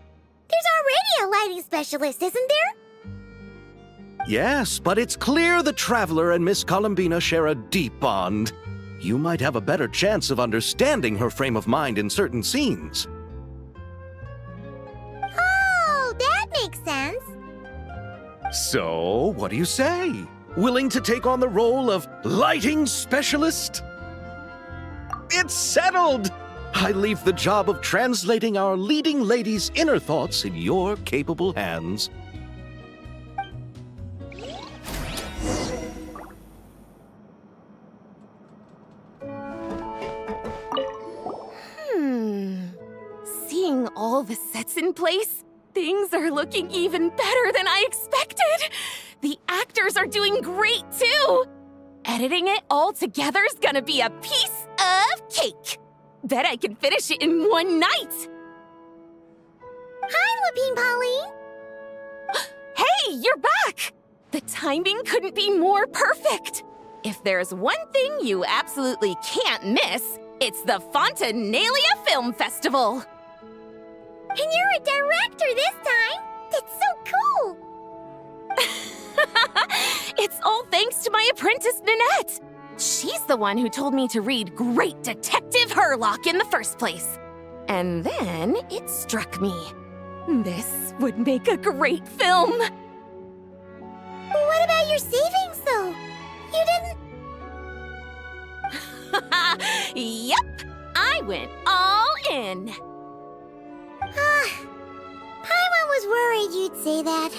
there's already a lighting specialist, isn't there? Yes, but it's clear the traveler and Miss Columbina share a deep bond. You might have a better chance of understanding her frame of mind in certain scenes. Oh, that makes sense. So, what do you say? Willing to take on the role of lighting specialist? It's settled! I leave the job of translating our leading lady's inner thoughts in your capable hands. Seeing all the sets in place, things are looking even better than I expected. The actors are doing great too. Editing it all together is gonna be a piece of cake. Bet I can finish it in one night. Hi, Lapine Pauline. Hey, you're back! The timing couldn't be more perfect. If there's one thing you absolutely can't miss, it's the Fontinalia Film Festival. And you're a director this time. That's so cool. It's all thanks to my apprentice, Nanette. She's the one who told me to read Great Detective Herlock in the first place. And then it struck me. This would make a great film. about your savings, though? You didn't... Yep, I went all in. Paimon was worried you'd say that.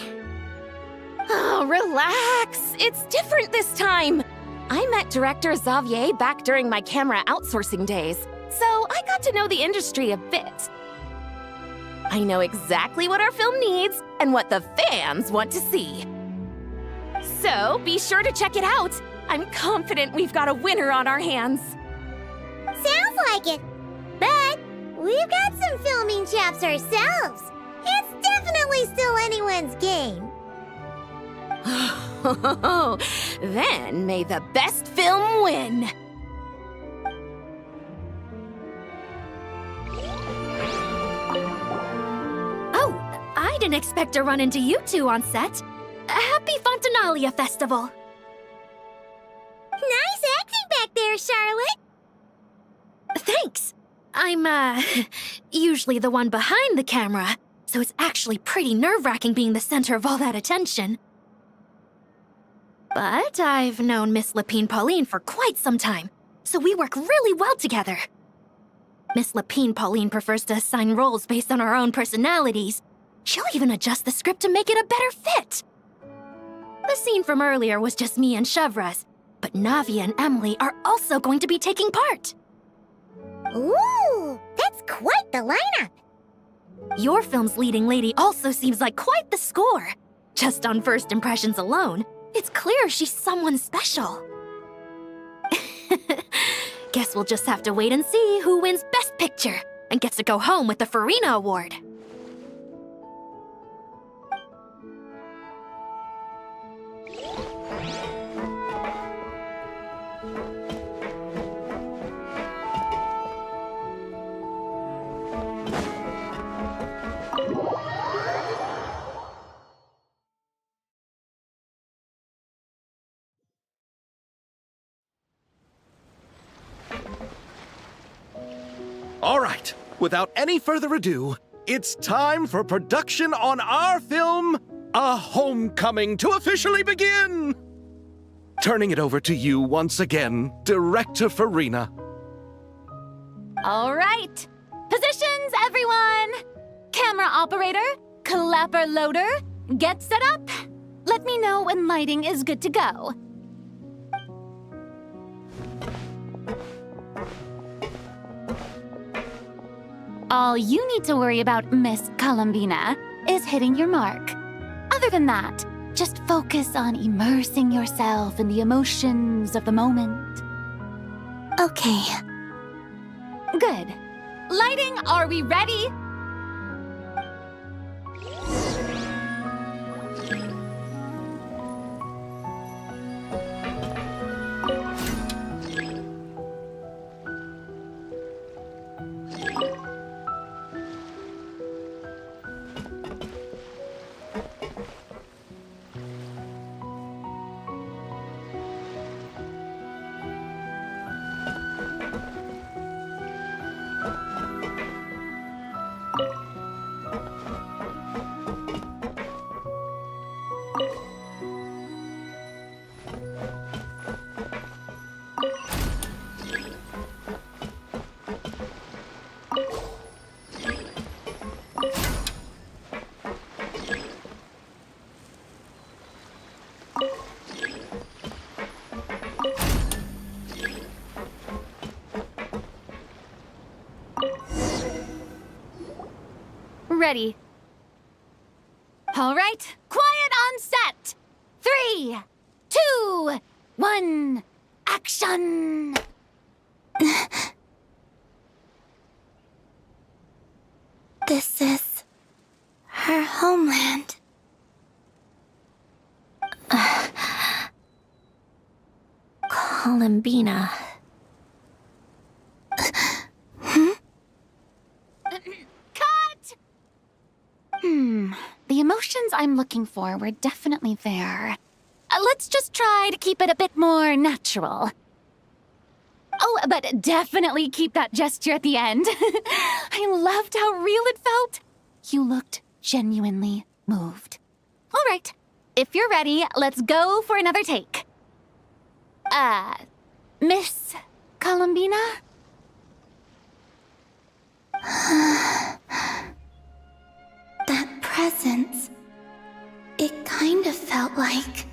Oh, relax. It's different this time. I met director Xavier back during my camera outsourcing days, so I got to know the industry a bit. I know exactly what our film needs and what the fans want to see. So be sure to check it out. I'm confident we've got a winner on our hands. Sounds like it. But we've got some filming chops ourselves. It's definitely still anyone's game. Then may the best film win. Oh, I didn't expect to run into you two on set. Happy Fondinalia Festival. Nice acting back there, Charlotte. Thanks. I'm, usually the one behind the camera, so it's actually pretty nerve-wracking being the center of all that attention. But I've known Miss Lapine Pauline for quite some time, so we work really well together. Miss Lapine Pauline prefers to assign roles based on our own personalities. She'll even adjust the script to make it a better fit. The scene from earlier was just me and Chevres, but Navia and Emily are also going to be taking part. Ooh, that's quite the lineup. Your film's leading lady also seems like quite the score. Just on first impressions alone, it's clear she's someone special. Guess we'll just have to wait and see who wins Best Picture and gets to go home with the Farina Award. All right, without any further ado, it's time for production on our film, A Homecoming, to officially begin! Turning it over to you once again, Director Farina. All right. Positions, everyone. Camera operator, clapper loader, get set up. Let me know when lighting is good to go. All you need to worry about, Miss Columbina, is hitting your mark. Other than that, just focus on immersing yourself in the emotions of the moment. Okay. Good. Lighting, are we ready? Ready. All right, quiet on set. 3, 2, 1, action! This is her homeland. Columbina. Cut! The emotions I'm looking for were definitely there. Let's just try to keep it a bit more natural. Oh, but definitely keep that gesture at the end. I loved how real it felt. You looked genuinely moved. All right, if you're ready, let's go for another take. Miss Columbina? That presence. It kind of felt like...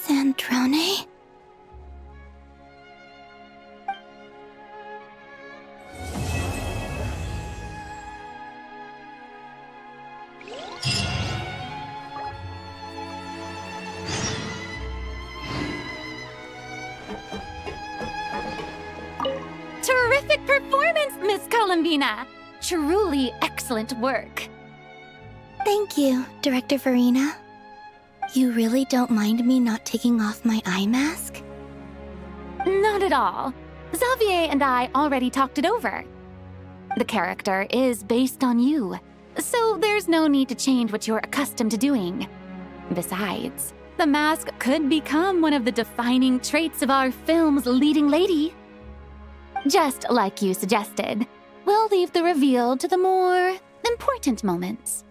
Sandrone? Terrific performance, Miss Columbina! Truly excellent work. Thank you, Director Farina. You really don't mind me not taking off my eye mask? Not at all. Xavier and I already talked it over. The character is based on you, so there's no need to change what you're accustomed to doing. Besides, the mask could become one of the defining traits of our film's leading lady. Just like you suggested, we'll leave the reveal to the more important moments.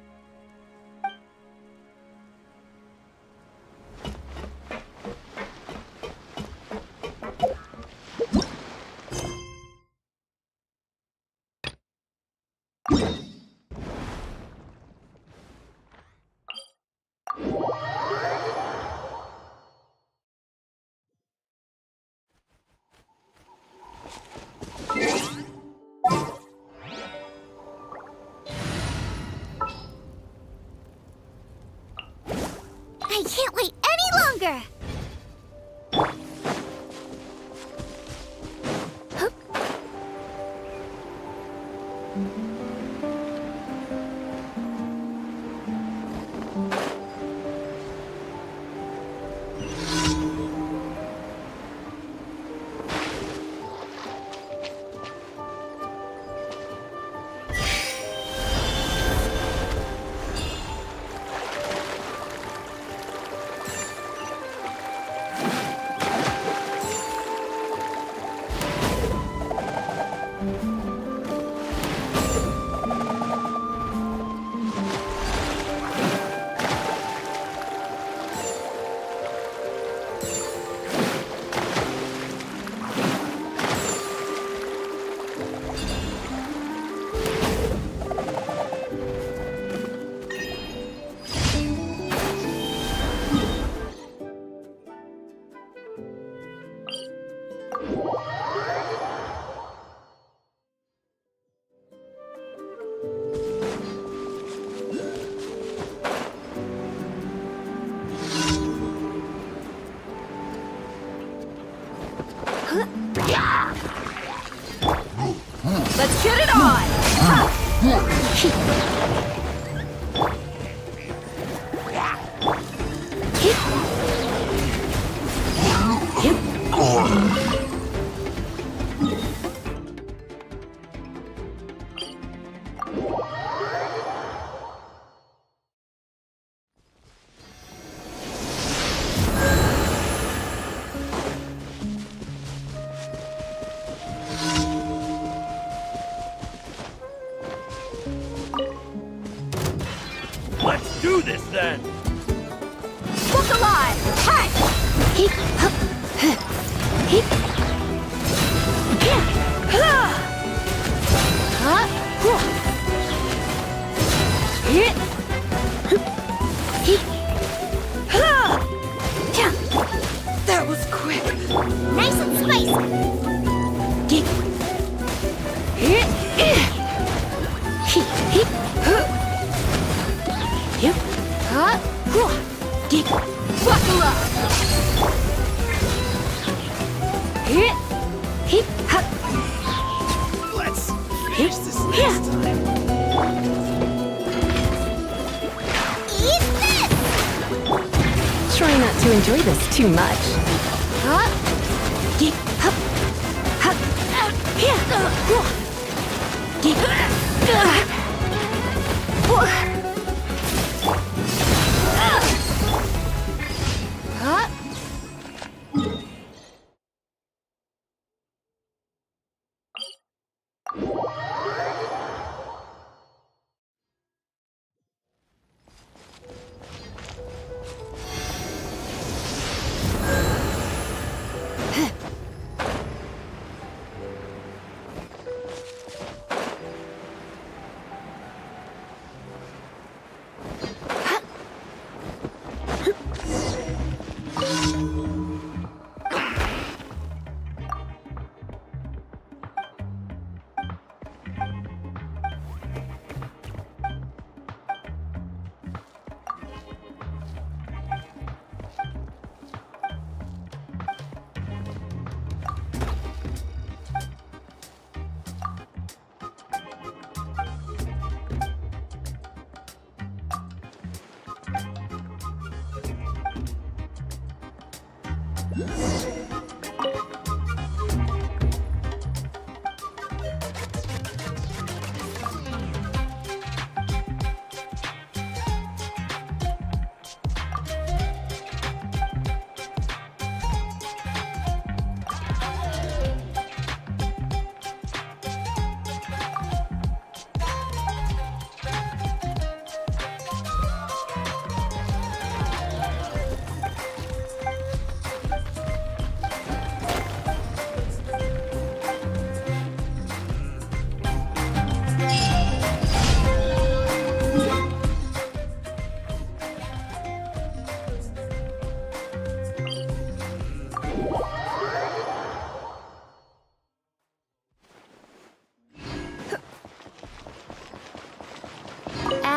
I can't wait any longer! Let's get it on! Let's do this then! Look alive! Hi! That was quick. Nice and spicy! Buckle up! Let's finish this next time. Eat this! Try not to enjoy this too much.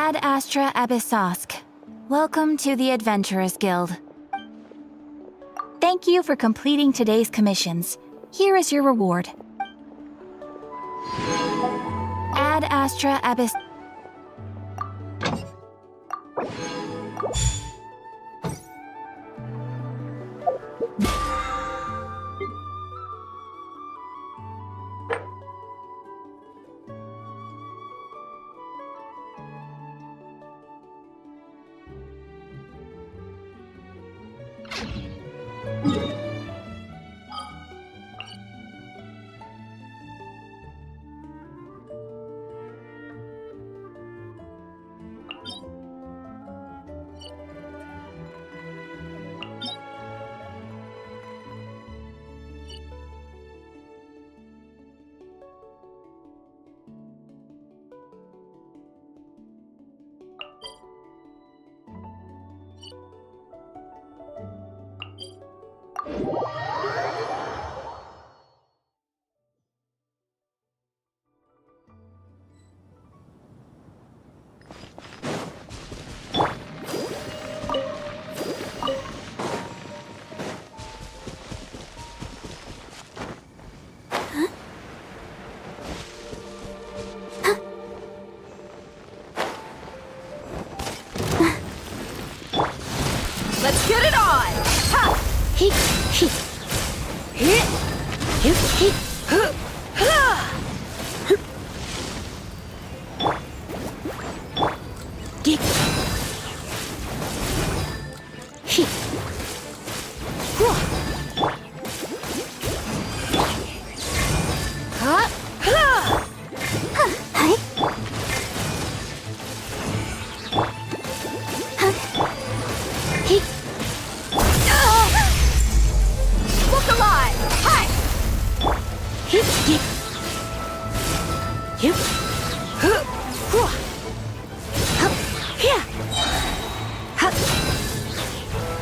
Ad Astra Abyssosk. Welcome to the Adventurers Guild. Thank you for completing today's commissions. Here is your reward. Ad Astra Abyss... Let's get it on! Ha! He, he, Hit! you, he, dick, he, Ha! Ha! hi, he, Look alive! Hi! he, dick, you, Here! ha,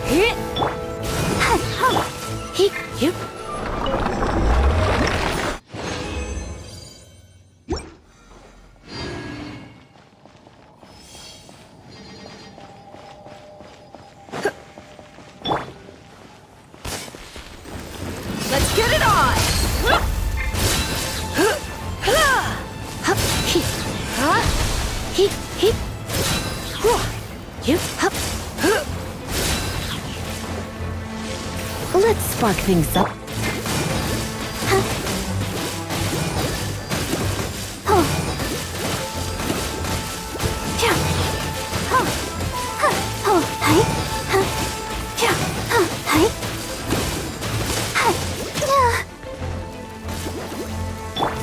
Hit! he, you. Let's get it on! Hup, he, Huh? he, you, hup. Let's spark things up.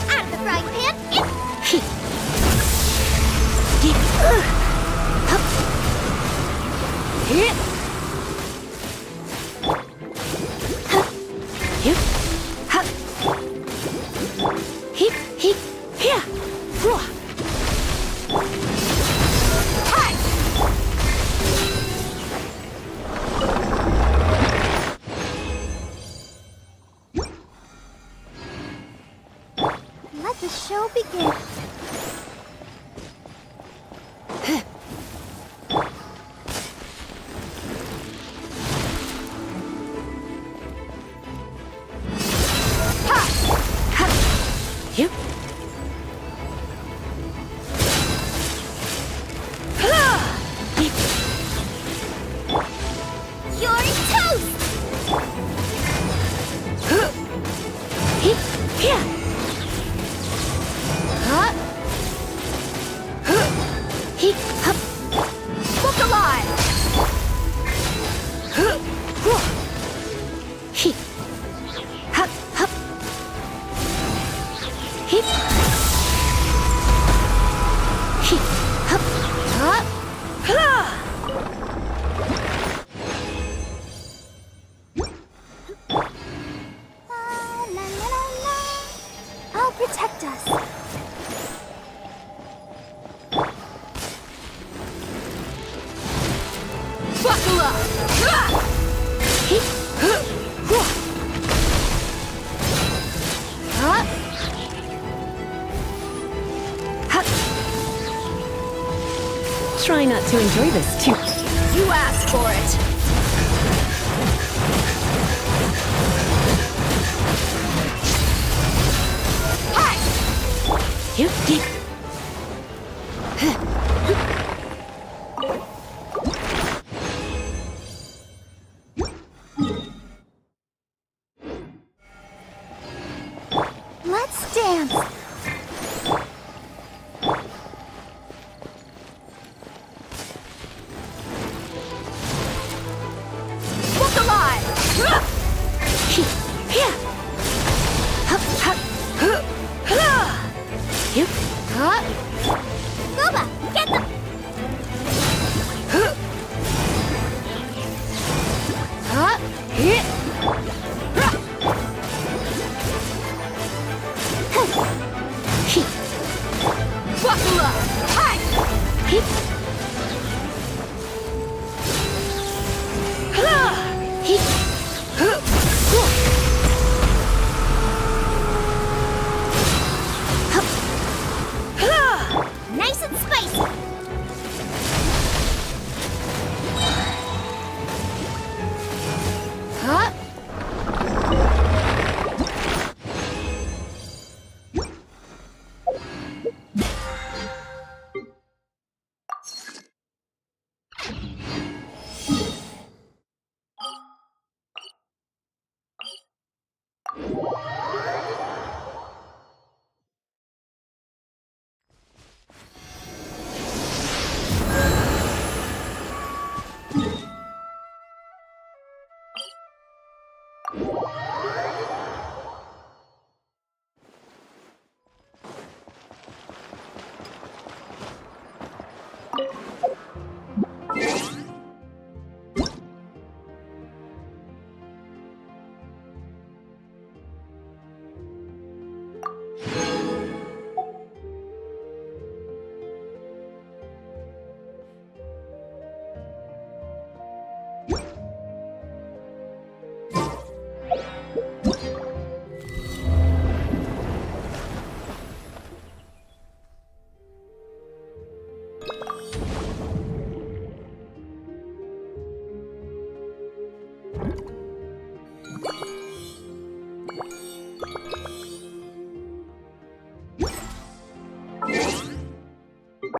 Out of the frying pan, He, dick, hup, Hit! you, hup. He, Here! Hi! let the show begin. you, You're toast! Try not to enjoy this too. You asked for it. Let's dance. Look alive! Gooba, get them! Nice and spicy!